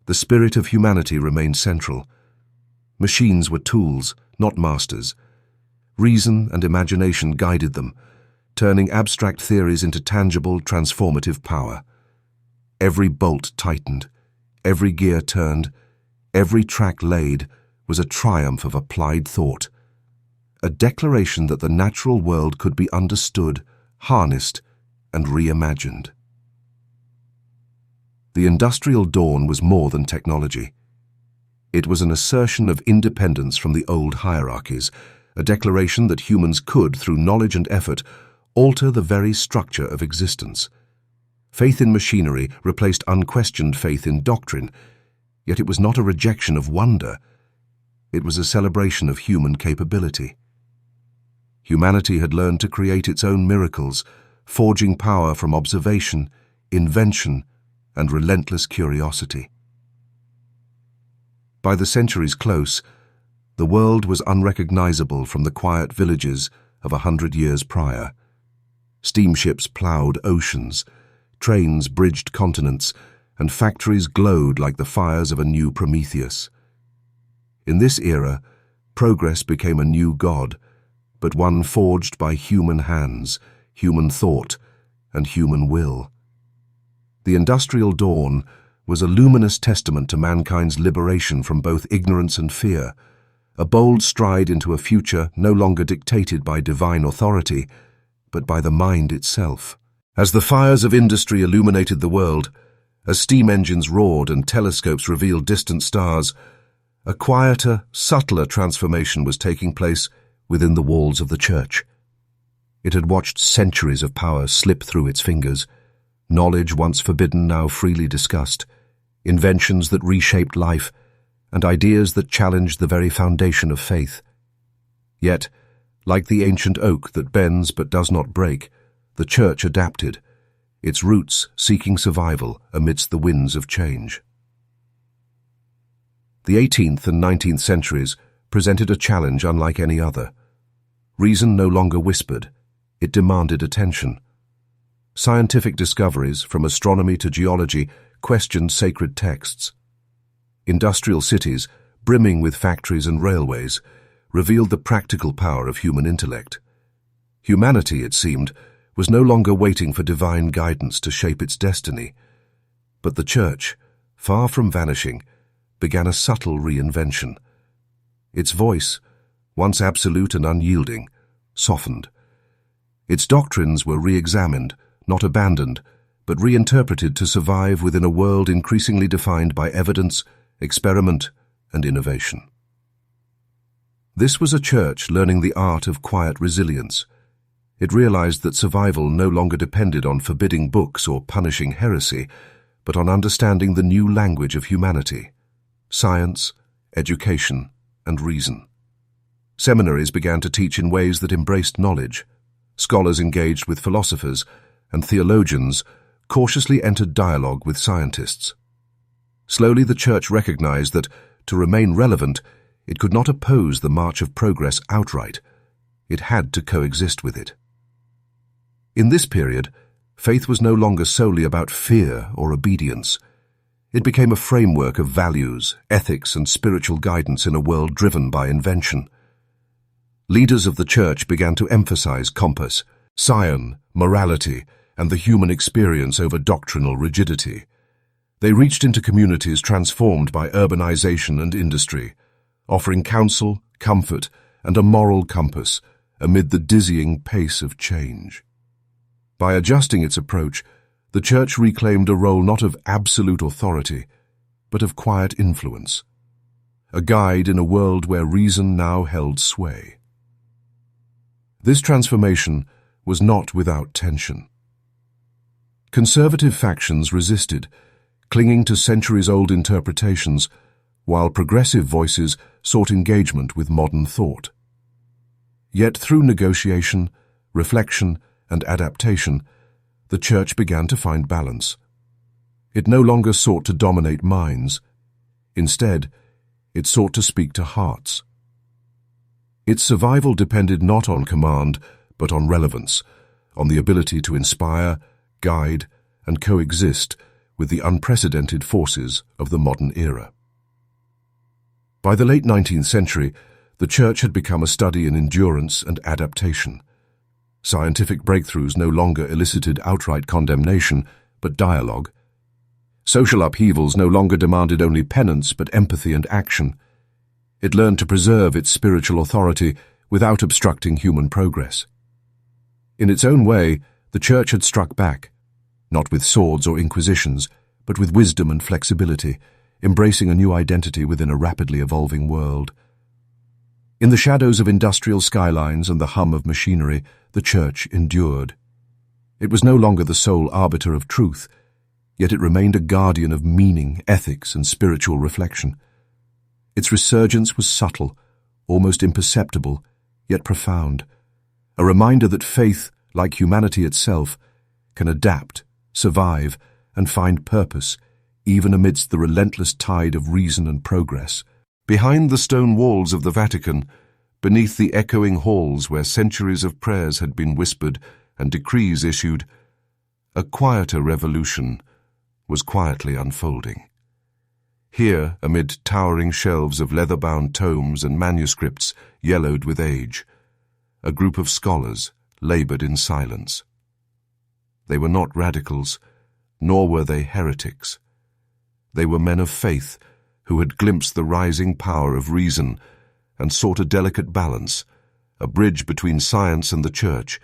the spirit of humanity remained central. Machines were tools, not masters. Reason and imagination guided them, turning abstract theories into tangible, transformative power. Every bolt tightened, every gear turned, every track laid, was a triumph of applied thought, a declaration that the natural world could be understood, harnessed, and reimagined. The industrial dawn was more than technology. It was an assertion of independence from the old hierarchies, a declaration that humans could, through knowledge and effort, alter the very structure of existence. Faith in machinery replaced unquestioned faith in doctrine, yet it was not a rejection of wonder. It was a celebration of human capability. Humanity had learned to create its own miracles, forging power from observation, invention, and relentless curiosity. By the century's close, the world was unrecognizable from the quiet villages of 100 years prior. Steamships ploughed oceans, trains bridged continents, and factories glowed like the fires of a new Prometheus. In this era, progress became a new god, but one forged by human hands, human thought, and human will. The industrial dawn was a luminous testament to mankind's liberation from both ignorance and fear, a bold stride into a future no longer dictated by divine authority, but by the mind itself. As the fires of industry illuminated the world, as steam engines roared and telescopes revealed distant stars, a quieter, subtler transformation was taking place within the walls of the church. It had watched centuries of power slip through its fingers, knowledge once forbidden now freely discussed, inventions that reshaped life, and ideas that challenged the very foundation of faith. Yet, like the ancient oak that bends but does not break, the church adapted, its roots seeking survival amidst the winds of change. The 18th and 19th centuries presented a challenge unlike any other. Reason no longer whispered, it demanded attention. Scientific discoveries, from astronomy to geology, questioned sacred texts. Industrial cities, brimming with factories and railways, revealed the practical power of human intellect. Humanity, it seemed, was no longer waiting for divine guidance to shape its destiny, but the church, far from vanishing, began a subtle reinvention. Its voice, once absolute and unyielding, softened. Its doctrines were re-examined, not abandoned, but reinterpreted to survive within a world increasingly defined by evidence, experiment, and innovation. This was a church learning the art of quiet resilience. It realized that survival no longer depended on forbidding books or punishing heresy, but on understanding the new language of humanity: science, education, and reason. Seminaries began to teach in ways that embraced knowledge. Scholars engaged with philosophers, and theologians cautiously entered dialogue with scientists. Slowly the church recognized that, to remain relevant, it could not oppose the march of progress outright. It had to coexist with it. In this period, faith was no longer solely about fear or obedience. It became a framework of values, ethics, and spiritual guidance in a world driven by invention. Leaders of the church began to emphasize compass, science, morality, and the human experience over doctrinal rigidity. They reached into communities transformed by urbanization and industry, offering counsel, comfort, and a moral compass amid the dizzying pace of change. By adjusting its approach, the church reclaimed a role not of absolute authority, but of quiet influence, a guide in a world where reason now held sway. This transformation was not without tension. Conservative factions resisted, clinging to centuries-old interpretations, while progressive voices sought engagement with modern thought. Yet through negotiation, reflection, and adaptation, the church began to find balance. It no longer sought to dominate minds. Instead, it sought to speak to hearts. Its survival depended not on command, but on relevance, on the ability to inspire, guide, and coexist with the unprecedented forces of the modern era. By the late 19th century, the church had become a study in endurance and adaptation. Scientific breakthroughs no longer elicited outright condemnation, but dialogue. Social upheavals no longer demanded only penance, but empathy and action. It learned to preserve its spiritual authority without obstructing human progress. In its own way, the Church had struck back, not with swords or inquisitions, but with wisdom and flexibility, embracing a new identity within a rapidly evolving world. In the shadows of industrial skylines and the hum of machinery, the Church endured. It was no longer the sole arbiter of truth, yet it remained a guardian of meaning, ethics, and spiritual reflection. Its resurgence was subtle, almost imperceptible, yet profound, a reminder that faith, like humanity itself, can adapt, survive, and find purpose, even amidst the relentless tide of reason and progress. Behind the stone walls of the Vatican, beneath the echoing halls where centuries of prayers had been whispered and decrees issued, a quieter revolution was quietly unfolding. Here, amid towering shelves of leather-bound tomes and manuscripts yellowed with age, a group of scholars labored in silence. They were not radicals, nor were they heretics. They were men of faith who had glimpsed the rising power of reason and sought a delicate balance, a bridge between science and the Church,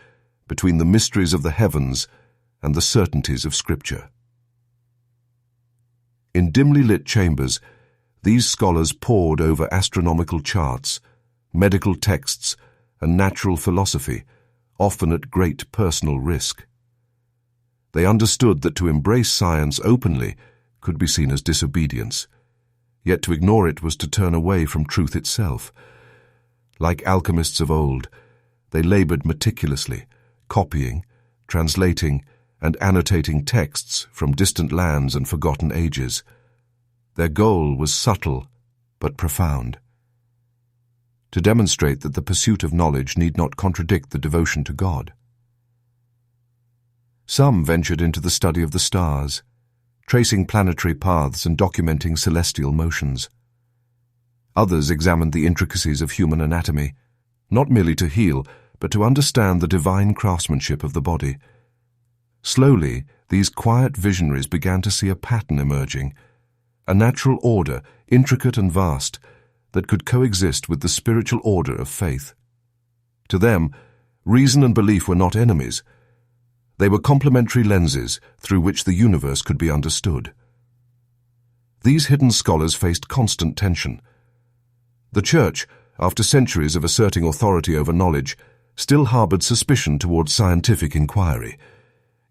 between the mysteries of the heavens and the certainties of Scripture. In dimly lit chambers, these scholars pored over astronomical charts, medical texts, and natural philosophy, often at great personal risk. They understood that to embrace science openly could be seen as disobedience, yet to ignore it was to turn away from truth itself. Like alchemists of old, they labored meticulously, copying, translating, and annotating texts from distant lands and forgotten ages. Their goal was subtle but profound: to demonstrate that the pursuit of knowledge need not contradict the devotion to God. Some ventured into the study of the stars, tracing planetary paths and documenting celestial motions. Others examined the intricacies of human anatomy, not merely to heal, but to understand the divine craftsmanship of the body. Slowly, these quiet visionaries began to see a pattern emerging, a natural order, intricate and vast, that could coexist with the spiritual order of faith. To them, reason and belief were not enemies. They were complementary lenses through which the universe could be understood. These hidden scholars faced constant tension. The Church, after centuries of asserting authority over knowledge, still harbored suspicion towards scientific inquiry.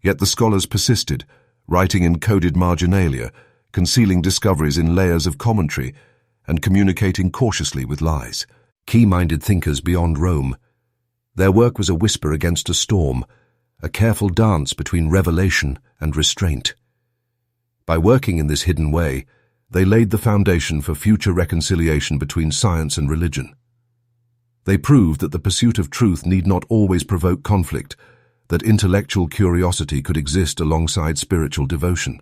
Yet the scholars persisted, writing in coded marginalia, concealing discoveries in layers of commentary, and communicating cautiously with lies. Key-minded thinkers beyond Rome, their work was a whisper against a storm, a careful dance between revelation and restraint. By working in this hidden way, they laid the foundation for future reconciliation between science and religion. They proved that the pursuit of truth need not always provoke conflict, that intellectual curiosity could exist alongside spiritual devotion.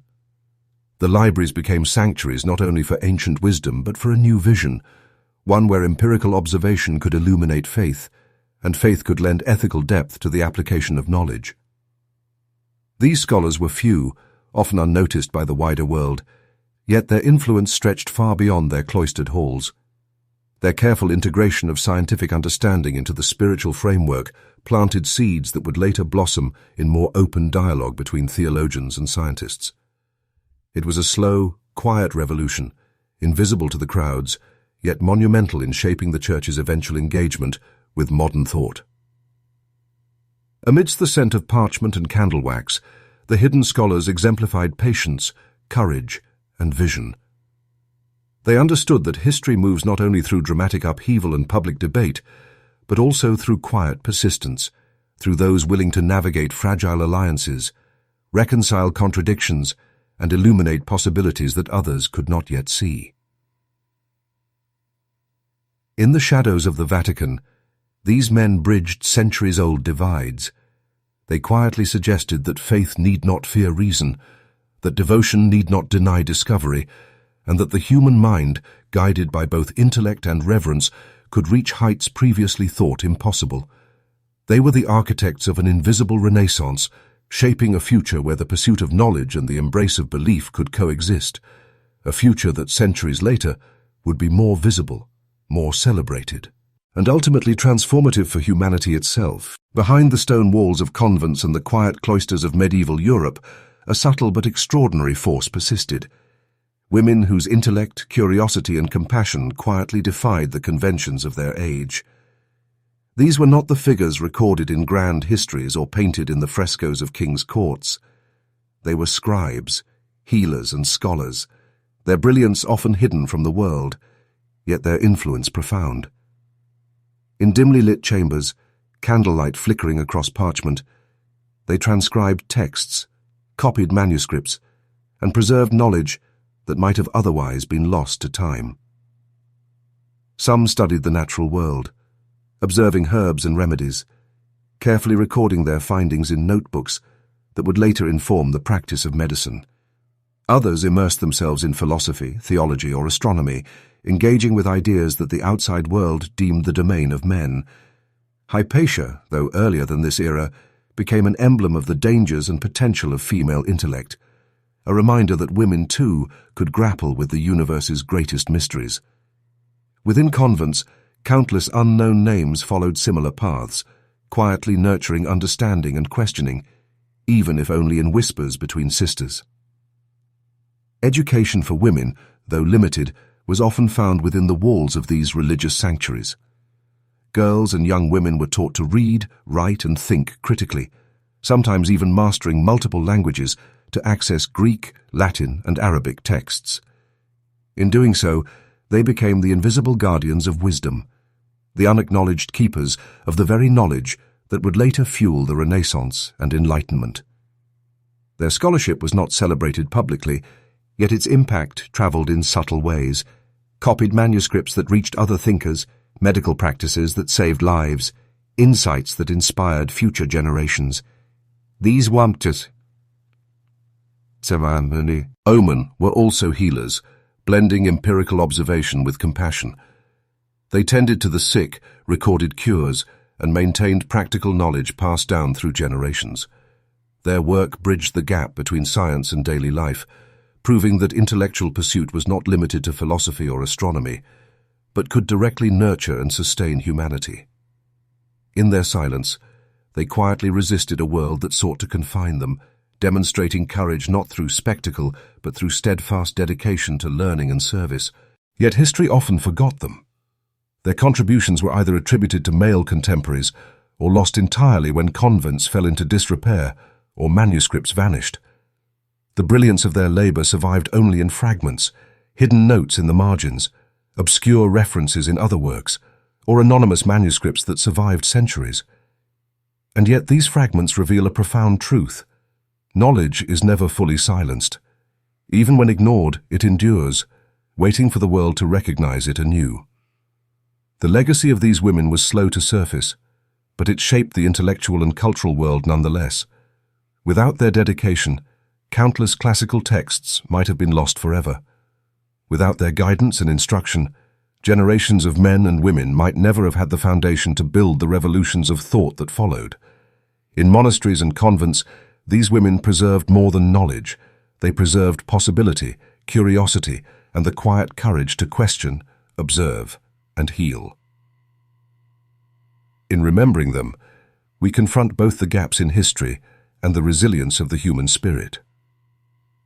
The libraries became sanctuaries not only for ancient wisdom but for a new vision, one where empirical observation could illuminate faith, and faith could lend ethical depth to the application of knowledge. These scholars were few, often unnoticed by the wider world, yet their influence stretched far beyond their cloistered halls. Their careful integration of scientific understanding into the spiritual framework planted seeds that would later blossom in more open dialogue between theologians and scientists. It was a slow, quiet revolution, invisible to the crowds, yet monumental in shaping the Church's eventual engagement with modern thought. Amidst the scent of parchment and candle wax, the hidden scholars exemplified patience, courage, and vision. They understood that history moves not only through dramatic upheaval and public debate, but also through quiet persistence, through those willing to navigate fragile alliances, reconcile contradictions, and illuminate possibilities that others could not yet see. In the shadows of the Vatican, these men bridged centuries-old divides. They quietly suggested that faith need not fear reason, that devotion need not deny discovery, and that the human mind, guided by both intellect and reverence, could reach heights previously thought impossible. They were the architects of an invisible renaissance, shaping a future where the pursuit of knowledge and the embrace of belief could coexist, a future that centuries later would be more visible, more celebrated, and ultimately transformative for humanity itself. Behind the stone walls of convents and the quiet cloisters of medieval Europe, a subtle but extraordinary force persisted. Women whose intellect, curiosity, and compassion quietly defied the conventions of their age. These were not the figures recorded in grand histories or painted in the frescoes of kings' courts. They were scribes, healers, and scholars, their brilliance often hidden from the world, yet their influence profound. In dimly lit chambers, candlelight flickering across parchment, they transcribed texts, copied manuscripts, and preserved knowledge that might have otherwise been lost to time. Some studied the natural world, observing herbs and remedies, carefully recording their findings in notebooks that would later inform the practice of medicine. Others immersed themselves in philosophy, theology, or astronomy, engaging with ideas that the outside world deemed the domain of men. Hypatia, though earlier than this era, became an emblem of the dangers and potential of female intellect, a reminder that women, too, could grapple with the universe's greatest mysteries. Within convents, countless unknown names followed similar paths, quietly nurturing understanding and questioning, even if only in whispers between sisters. Education for women, though limited, was often found within the walls of these religious sanctuaries. Girls and young women were taught to read, write, and think critically, sometimes even mastering multiple languages to access Greek, Latin, and Arabic texts. In doing so, they became the invisible guardians of wisdom, the unacknowledged keepers of the very knowledge that would later fuel the Renaissance and Enlightenment. Their scholarship was not celebrated publicly, yet its impact traveled in subtle ways, copied manuscripts that reached other thinkers, medical practices that saved lives, insights that inspired future generations. These Omen were also healers, blending empirical observation with compassion. They tended to the sick, recorded cures, and maintained practical knowledge passed down through generations. Their work bridged the gap between science and daily life, proving that intellectual pursuit was not limited to philosophy or astronomy, but could directly nurture and sustain humanity. In their silence, they quietly resisted a world that sought to confine them, demonstrating courage not through spectacle, but through steadfast dedication to learning and service. Yet history often forgot them. Their contributions were either attributed to male contemporaries or lost entirely when convents fell into disrepair or manuscripts vanished. The brilliance of their labor survived only in fragments, hidden notes in the margins, obscure references in other works, or anonymous manuscripts that survived centuries. And yet these fragments reveal a profound truth. Knowledge is never fully silenced. Even when ignored, it endures, waiting for the world to recognize it anew. The legacy of these women was slow to surface, but it shaped the intellectual and cultural world nonetheless. Without their dedication, countless classical texts might have been lost forever. Without their guidance and instruction, generations of men and women might never have had the foundation to build the revolutions of thought that followed. In monasteries and convents, these women preserved more than knowledge. They preserved possibility, curiosity, and the quiet courage to question, observe, and heal. In remembering them, we confront both the gaps in history and the resilience of the human spirit.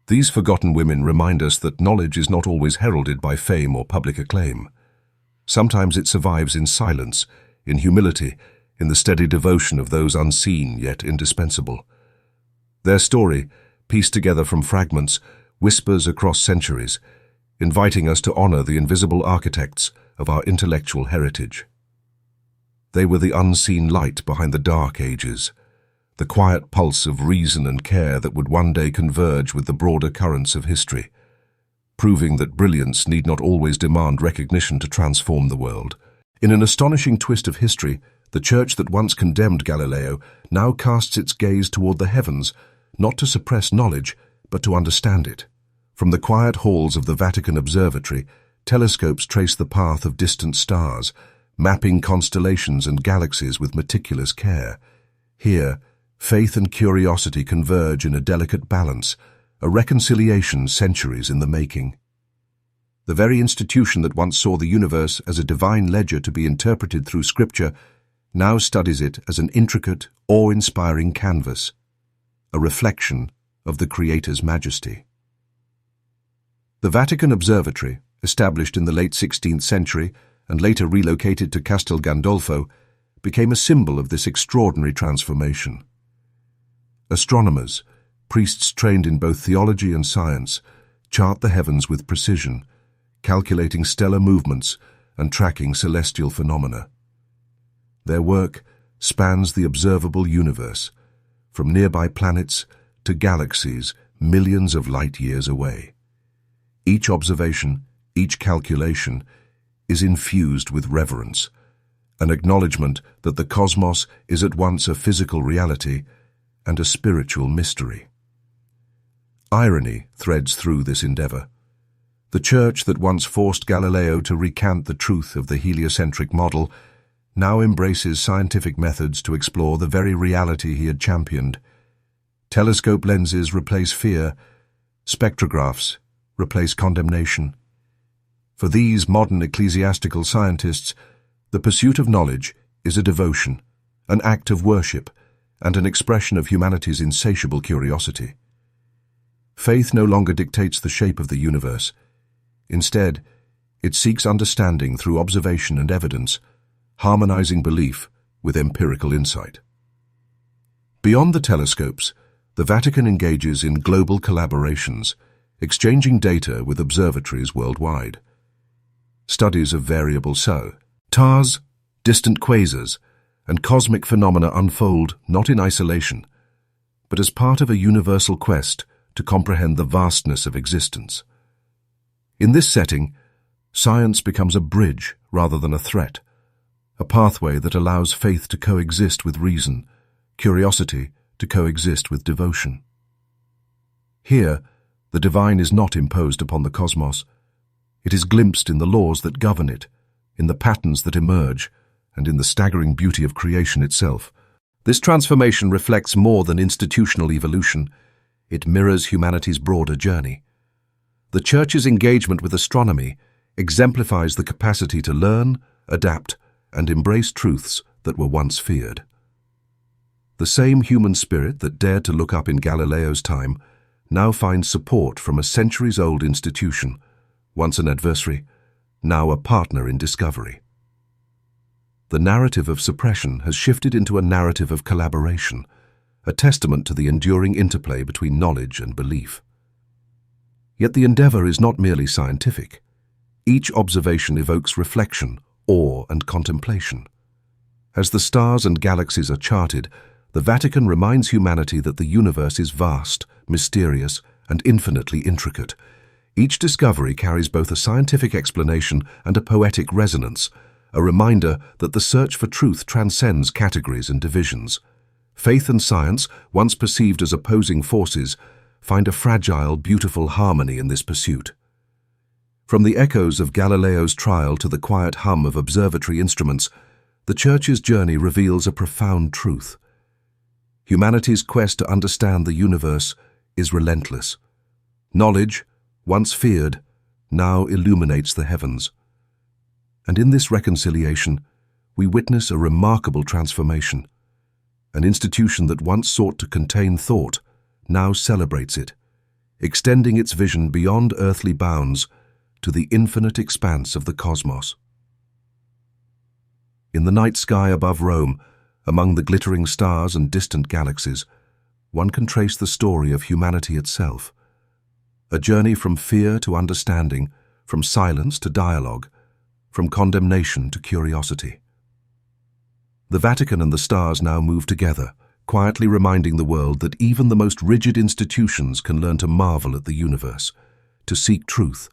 These forgotten women remind us that knowledge is not always heralded by fame or public acclaim. Sometimes it survives in silence, in humility, in the steady devotion of those unseen yet indispensable. Their story, pieced together from fragments, whispers across centuries, inviting us to honor the invisible architects of our intellectual heritage. They were the unseen light behind the dark ages, the quiet pulse of reason and care that would one day converge with the broader currents of history, proving that brilliance need not always demand recognition to transform the world. In an astonishing twist of history, the church that once condemned Galileo now casts its gaze toward the heavens, not to suppress knowledge, but to understand it. From the quiet halls of the Vatican Observatory, telescopes trace the path of distant stars, mapping constellations and galaxies with meticulous care. Here, faith and curiosity converge in a delicate balance, a reconciliation centuries in the making. The very institution that once saw the universe as a divine ledger to be interpreted through Scripture now studies it as an intricate, awe-inspiring canvas, a reflection of the Creator's majesty. The Vatican Observatory, established in the late 16th century and later relocated to Castel Gandolfo, became a symbol of this extraordinary transformation. Astronomers, priests trained in both theology and science, chart the heavens with precision, calculating stellar movements and tracking celestial phenomena. Their work spans the observable universe, from nearby planets to galaxies millions of light years away. Each observation, each calculation, is infused with reverence, an acknowledgement that the cosmos is at once a physical reality and a spiritual mystery. Irony threads through this endeavor. The Church that once forced Galileo to recant the truth of the heliocentric model now embraces scientific methods to explore the very reality he had championed. Telescope lenses replace fear, spectrographs replace condemnation. For these modern ecclesiastical scientists, the pursuit of knowledge is a devotion, an act of worship, and an expression of humanity's insatiable curiosity. Faith no longer dictates the shape of the universe. Instead, it seeks understanding through observation and evidence, harmonizing belief with empirical insight. Beyond the telescopes, the Vatican engages in global collaborations, exchanging data with observatories worldwide. Studies of variable stars, distant quasars, and cosmic phenomena unfold not in isolation, but as part of a universal quest to comprehend the vastness of existence. In this setting, science becomes a bridge rather than a threat, a pathway that allows faith to coexist with reason, curiosity to coexist with devotion. Here, the divine is not imposed upon the cosmos. It is glimpsed in the laws that govern it, in the patterns that emerge, and in the staggering beauty of creation itself. This transformation reflects more than institutional evolution. It mirrors humanity's broader journey. The Church's engagement with astronomy exemplifies the capacity to learn, adapt, and embrace truths that were once feared. The same human spirit that dared to look up in Galileo's time now finds support from a centuries-old institution, once an adversary, now a partner in discovery. The narrative of suppression has shifted into a narrative of collaboration, a testament to the enduring interplay between knowledge and belief. Yet the endeavor is not merely scientific. Each observation evokes reflection, awe, and contemplation. As the stars and galaxies are charted, the Vatican reminds humanity that the universe is vast, mysterious, and infinitely intricate. Each discovery carries both a scientific explanation and a poetic resonance, a reminder that the search for truth transcends categories and divisions. Faith and science, once perceived as opposing forces, find a fragile, beautiful harmony in this pursuit. From the echoes of Galileo's trial to the quiet hum of observatory instruments, the Church's journey reveals a profound truth. Humanity's quest to understand the universe is relentless. Knowledge, once feared, now illuminates the heavens. And in this reconciliation, we witness a remarkable transformation. An institution that once sought to contain thought now celebrates it, extending its vision beyond earthly bounds to the infinite expanse of the cosmos. In the night sky above Rome, among the glittering stars and distant galaxies, one can trace the story of humanity itself. A journey from fear to understanding, from silence to dialogue, from condemnation to curiosity. The Vatican and the stars now move together, quietly reminding the world that even the most rigid institutions can learn to marvel at the universe, to seek truth,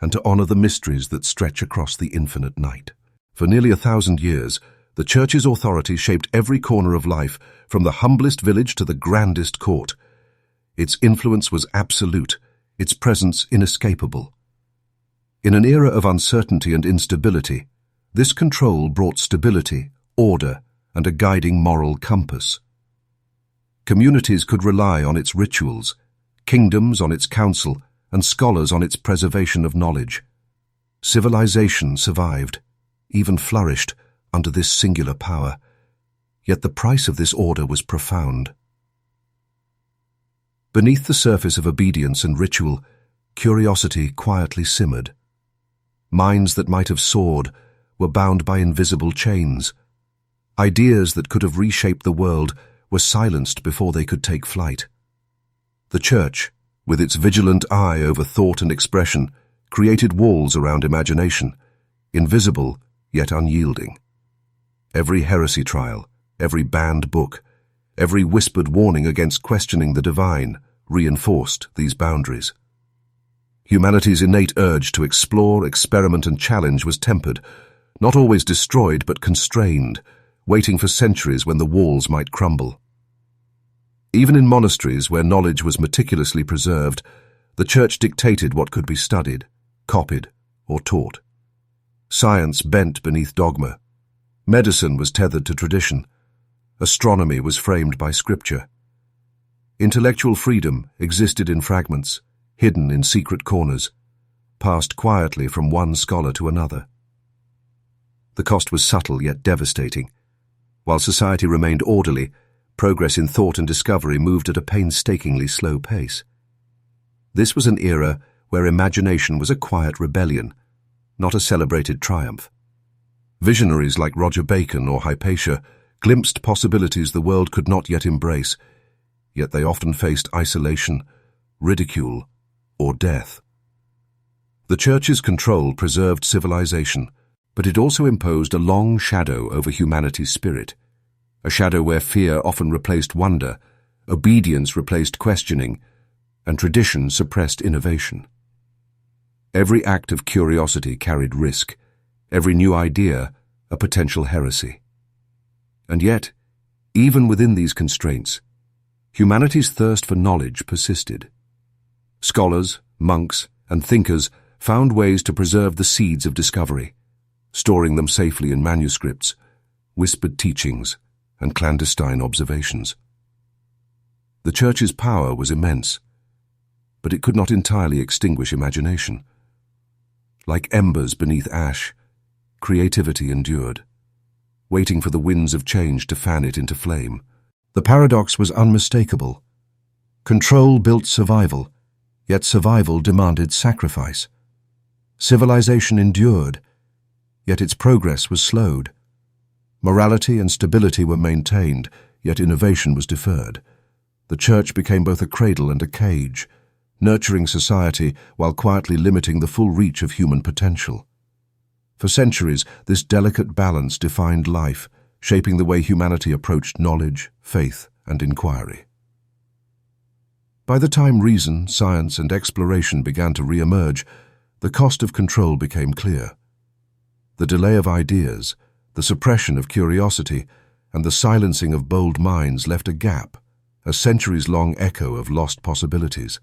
and to honor the mysteries that stretch across the infinite night. For nearly 1,000 years, the Church's authority shaped every corner of life, from the humblest village to the grandest court. Its influence was absolute, its presence inescapable. In an era of uncertainty and instability, this control brought stability, order, and a guiding moral compass. Communities could rely on its rituals, kingdoms on its counsel, and scholars on its preservation of knowledge. Civilization survived, even flourished, under this singular power, yet the price of this order was profound. Beneath the surface of obedience and ritual, curiosity quietly simmered. Minds that might have soared were bound by invisible chains. Ideas that could have reshaped the world were silenced before they could take flight. The Church, with its vigilant eye over thought and expression, created walls around imagination, invisible yet unyielding. Every heresy trial, every banned book, every whispered warning against questioning the divine reinforced these boundaries. Humanity's innate urge to explore, experiment, and challenge was tempered, not always destroyed but constrained, waiting for centuries when the walls might crumble. Even in monasteries where knowledge was meticulously preserved, the Church dictated what could be studied, copied, or taught. Science bent beneath dogma. Medicine was tethered to tradition. Astronomy was framed by scripture. Intellectual freedom existed in fragments, hidden in secret corners, passed quietly from one scholar to another. The cost was subtle yet devastating. While society remained orderly, progress in thought and discovery moved at a painstakingly slow pace. This was an era where imagination was a quiet rebellion, not a celebrated triumph. Visionaries like Roger Bacon or Hypatia glimpsed possibilities the world could not yet embrace, yet they often faced isolation, ridicule, or death. The Church's control preserved civilization, but it also imposed a long shadow over humanity's spirit, a shadow where fear often replaced wonder, obedience replaced questioning, and tradition suppressed innovation. Every act of curiosity carried risk, every new idea a potential heresy. And yet, even within these constraints, humanity's thirst for knowledge persisted. Scholars, monks, and thinkers found ways to preserve the seeds of discovery, storing them safely in manuscripts, whispered teachings, and clandestine observations. The Church's power was immense, but it could not entirely extinguish imagination. Like embers beneath ash, creativity endured, waiting for the winds of change to fan it into flame. The paradox was unmistakable. Control built survival, yet survival demanded sacrifice. Civilization endured, yet its progress was slowed. Morality and stability were maintained, yet innovation was deferred. The Church became both a cradle and a cage, nurturing society while quietly limiting the full reach of human potential. For centuries, this delicate balance defined life, shaping the way humanity approached knowledge, faith, and inquiry. By the time reason, science, and exploration began to re-emerge, the cost of control became clear. The delay of ideas, the suppression of curiosity, and the silencing of bold minds left a gap, a centuries-long echo of lost possibilities.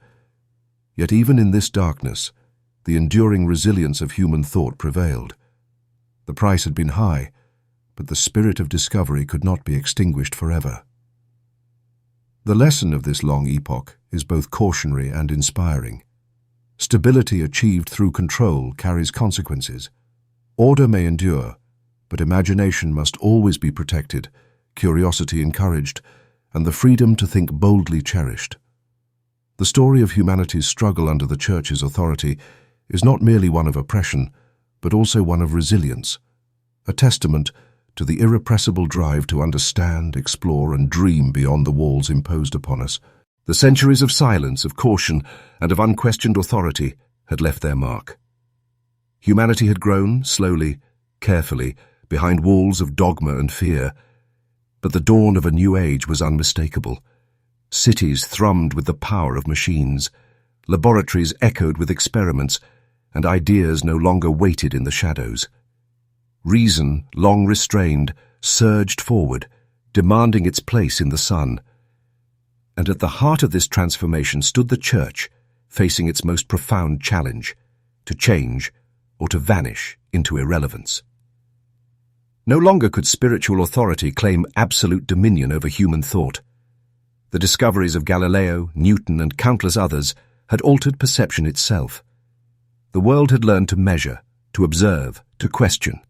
Yet even in this darkness, the enduring resilience of human thought prevailed. The price had been high, but the spirit of discovery could not be extinguished forever. The lesson of this long epoch is both cautionary and inspiring. Stability achieved through control carries consequences. Order may endure, but imagination must always be protected, curiosity encouraged, and the freedom to think boldly cherished. The story of humanity's struggle under the Church's authority is not merely one of oppression, but also one of resilience, a testament to the irrepressible drive to understand, explore, and dream beyond the walls imposed upon us. The centuries of silence, of caution, and of unquestioned authority had left their mark. Humanity had grown, slowly, carefully, behind walls of dogma and fear, but the dawn of a new age was unmistakable. Cities thrummed with the power of machines, laboratories echoed with experiments, and ideas no longer waited in the shadows. Reason, long restrained, surged forward, demanding its place in the sun. And at the heart of this transformation stood the Church, facing its most profound challenge, to change or to vanish into irrelevance. No longer could spiritual authority claim absolute dominion over human thought. The discoveries of Galileo, Newton, and countless others had altered perception itself. The world had learned to measure, to observe, to question,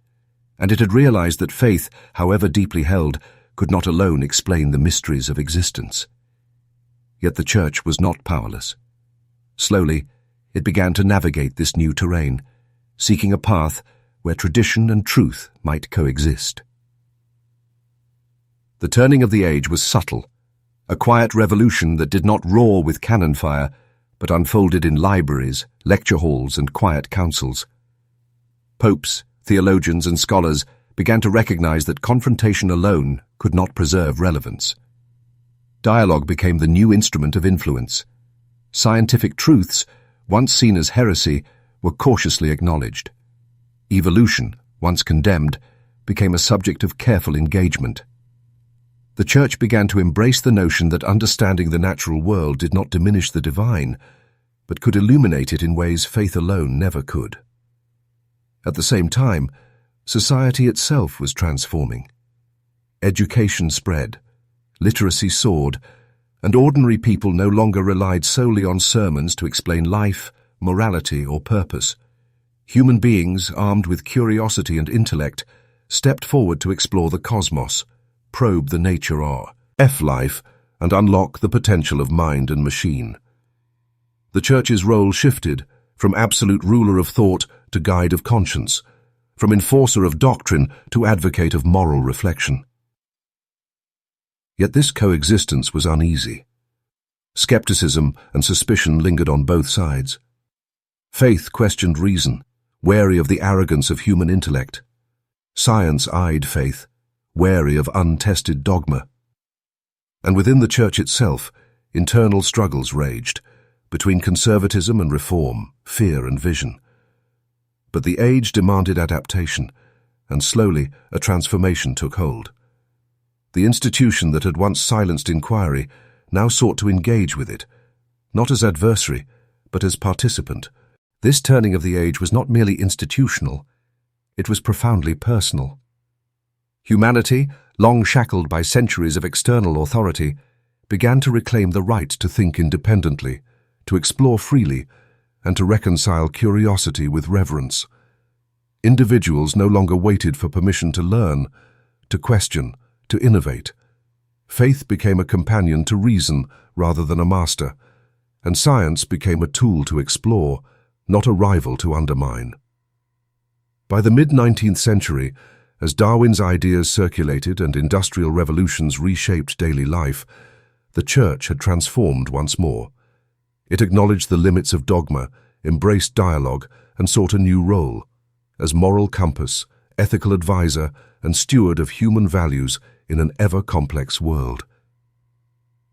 and it had realized that faith, however deeply held, could not alone explain the mysteries of existence. Yet the Church was not powerless. Slowly, it began to navigate this new terrain, seeking a path where tradition and truth might coexist. The turning of the age was subtle, a quiet revolution that did not roar with cannon fire, but unfolded in libraries, lecture halls, and quiet councils. Popes, theologians, and scholars began to recognize that confrontation alone could not preserve relevance. Dialogue became the new instrument of influence. Scientific truths, once seen as heresy, were cautiously acknowledged. Evolution, once condemned, became a subject of careful engagement. The Church began to embrace the notion that understanding the natural world did not diminish the divine, but could illuminate it in ways faith alone never could. At the same time, society itself was transforming. Education spread, literacy soared, and ordinary people no longer relied solely on sermons to explain life, morality, or purpose. Human beings, armed with curiosity and intellect, stepped forward to explore the cosmos, probe the nature of life, and unlock the potential of mind and machine. The Church's role shifted from absolute ruler of thought to guide of conscience, from enforcer of doctrine to advocate of moral reflection. Yet this coexistence was uneasy. Skepticism and suspicion lingered on both sides. Faith questioned reason, wary of the arrogance of human intellect. Science eyed faith, wary of untested dogma. And within the Church itself, internal struggles raged, between conservatism and reform, fear and vision. But the age demanded adaptation, and slowly a transformation took hold. The institution that had once silenced inquiry now sought to engage with it, not as adversary, but as participant. This turning of the age was not merely institutional, it was profoundly personal. Humanity, long shackled by centuries of external authority, began to reclaim the right to think independently, to explore freely, and to reconcile curiosity with reverence. Individuals no longer waited for permission to learn, to question, to innovate. Faith became a companion to reason rather than a master, and science became a tool to explore, not a rival to undermine. By the mid-19th century, as Darwin's ideas circulated and industrial revolutions reshaped daily life, the Church had transformed once more. It acknowledged the limits of dogma, embraced dialogue, and sought a new role, as moral compass, ethical advisor, and steward of human values in an ever-complex world.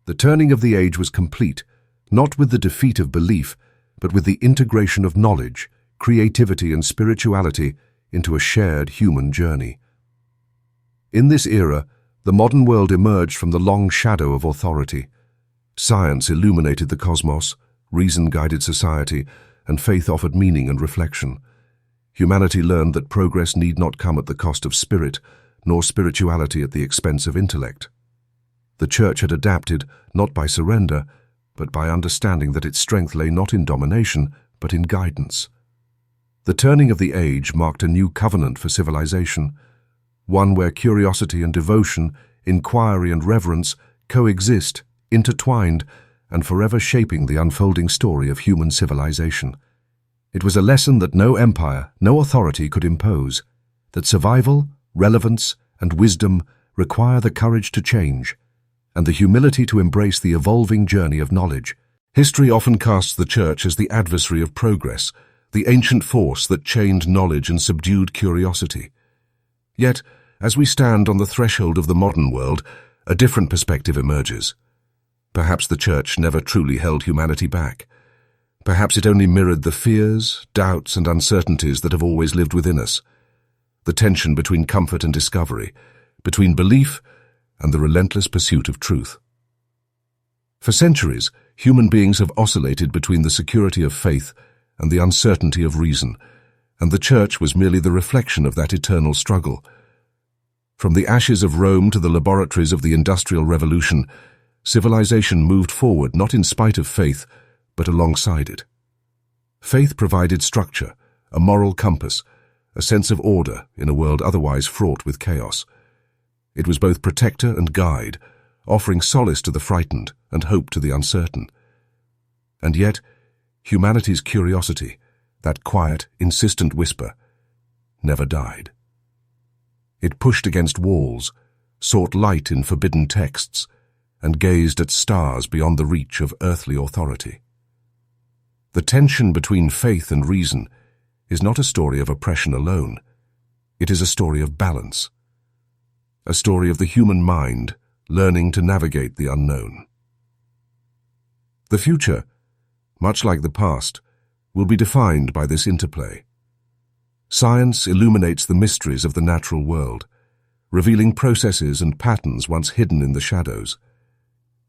The turning of the age was complete, not with the defeat of belief, but with the integration of knowledge, creativity, and spirituality into a shared human journey. In this era, the modern world emerged from the long shadow of authority. Science illuminated the cosmos, reason guided society, and faith offered meaning and reflection. Humanity learned that progress need not come at the cost of spirit, nor spirituality at the expense of intellect. The Church had adapted not by surrender, but by understanding that its strength lay not in domination, but in guidance. The turning of the age marked a new covenant for civilization, one where curiosity and devotion, inquiry and reverence coexist, intertwined, and forever shaping the unfolding story of human civilization. It was a lesson that no empire, no authority could impose, that survival, relevance, and wisdom require the courage to change, and the humility to embrace the evolving journey of knowledge. History often casts the Church as the adversary of progress, the ancient force that chained knowledge and subdued curiosity. Yet, as we stand on the threshold of the modern world, a different perspective emerges. Perhaps the Church never truly held humanity back. Perhaps it only mirrored the fears, doubts, and uncertainties that have always lived within us. The tension between comfort and discovery, between belief and the relentless pursuit of truth. For centuries, human beings have oscillated between the security of faith and the uncertainty of reason, and the Church was merely the reflection of that eternal struggle. From the ashes of Rome to the laboratories of the Industrial Revolution, civilization moved forward not in spite of faith, but alongside it. Faith provided structure, a moral compass, a sense of order in a world otherwise fraught with chaos. It was both protector and guide, offering solace to the frightened and hope to the uncertain. And yet, humanity's curiosity, that quiet, insistent whisper, never died. It pushed against walls, sought light in forbidden texts, and gazed at stars beyond the reach of earthly authority. The tension between faith and reason is not a story of oppression alone. It is a story of balance, a story of the human mind learning to navigate the unknown. The future, much like the past, will be defined by this interplay. Science illuminates the mysteries of the natural world, revealing processes and patterns once hidden in the shadows.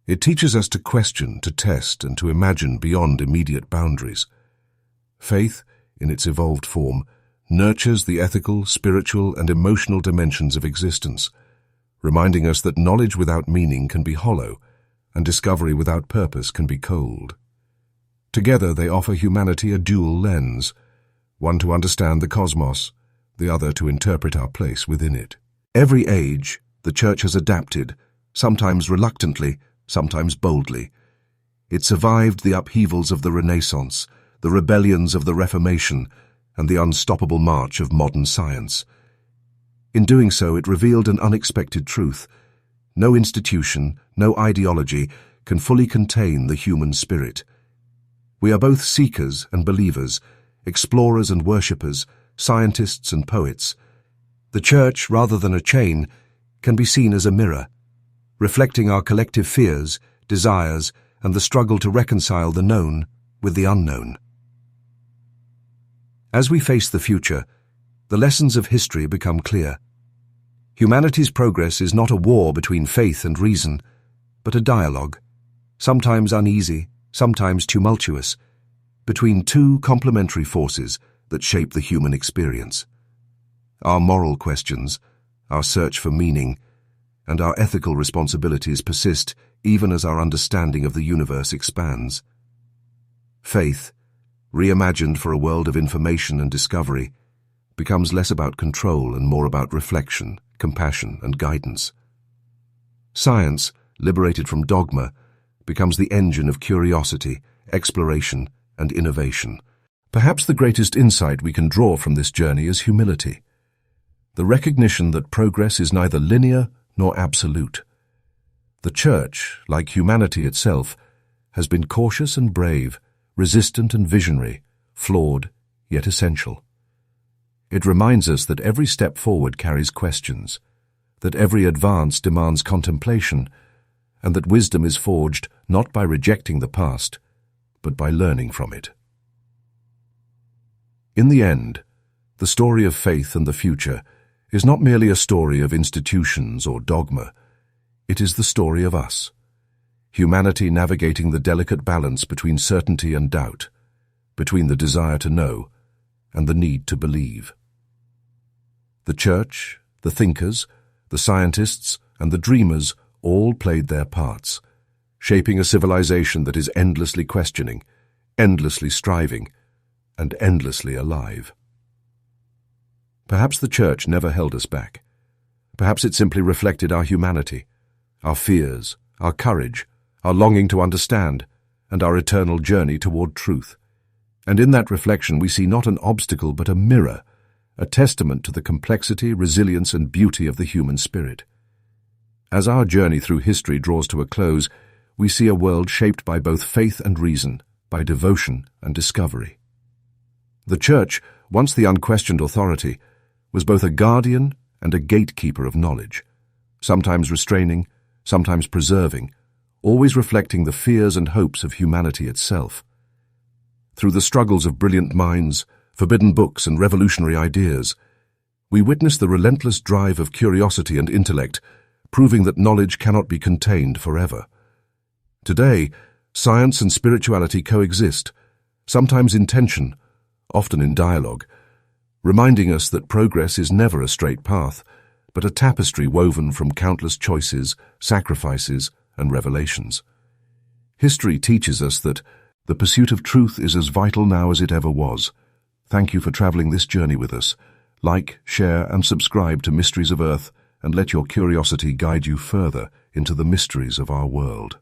It teaches us to question, to test, and to imagine beyond immediate boundaries. Faith, in its evolved form, nurtures the ethical, spiritual, and emotional dimensions of existence, reminding us that knowledge without meaning can be hollow, and discovery without purpose can be cold. Together they offer humanity a dual lens, one to understand the cosmos, the other to interpret our place within it. Every age, the Church has adapted, sometimes reluctantly, sometimes boldly. It survived the upheavals of the Renaissance, the rebellions of the Reformation, and the unstoppable march of modern science. In doing so, it revealed an unexpected truth. No institution, no ideology can fully contain the human spirit. We are both seekers and believers, explorers and worshippers, scientists and poets. The Church, rather than a chain, can be seen as a mirror, reflecting our collective fears, desires, and the struggle to reconcile the known with the unknown. As we face the future, the lessons of history become clear. Humanity's progress is not a war between faith and reason, but a dialogue, sometimes uneasy, sometimes tumultuous, between two complementary forces that shape the human experience. Our moral questions, our search for meaning, and our ethical responsibilities persist even as our understanding of the universe expands. Faith, reimagined for a world of information and discovery, becomes less about control and more about reflection, compassion, and guidance. Science, liberated from dogma, becomes the engine of curiosity, exploration, and innovation. Perhaps the greatest insight we can draw from this journey is humility, the recognition that progress is neither linear nor absolute. The Church, like humanity itself, has been cautious and brave, resistant and visionary, flawed yet essential. It reminds us that every step forward carries questions, that every advance demands contemplation, and that wisdom is forged not by rejecting the past, but by learning from it. In the end, the story of faith and the future is not merely a story of institutions or dogma. It is the story of us, humanity navigating the delicate balance between certainty and doubt, between the desire to know and the need to believe. The Church, the thinkers, the scientists, and the dreamers all played their parts, shaping a civilization that is endlessly questioning, endlessly striving, and endlessly alive. Perhaps the Church never held us back. Perhaps it simply reflected our humanity, our fears, our courage, our longing to understand, and our eternal journey toward truth. And in that reflection we see not an obstacle but a mirror, a testament to the complexity, resilience, and beauty of the human spirit. As our journey through history draws to a close, we see a world shaped by both faith and reason, by devotion and discovery. The Church, once the unquestioned authority, was both a guardian and a gatekeeper of knowledge, sometimes restraining, sometimes preserving, always reflecting the fears and hopes of humanity itself. Through the struggles of brilliant minds, forbidden books, and revolutionary ideas, we witness the relentless drive of curiosity and intellect, proving that knowledge cannot be contained forever. Today, science and spirituality coexist, sometimes in tension, often in dialogue, reminding us that progress is never a straight path, but a tapestry woven from countless choices, sacrifices, and revelations. History teaches us that the pursuit of truth is as vital now as it ever was. Thank you for traveling this journey with us. Like, share, and subscribe to Mysteries of Earth, and let your curiosity guide you further into the mysteries of our world.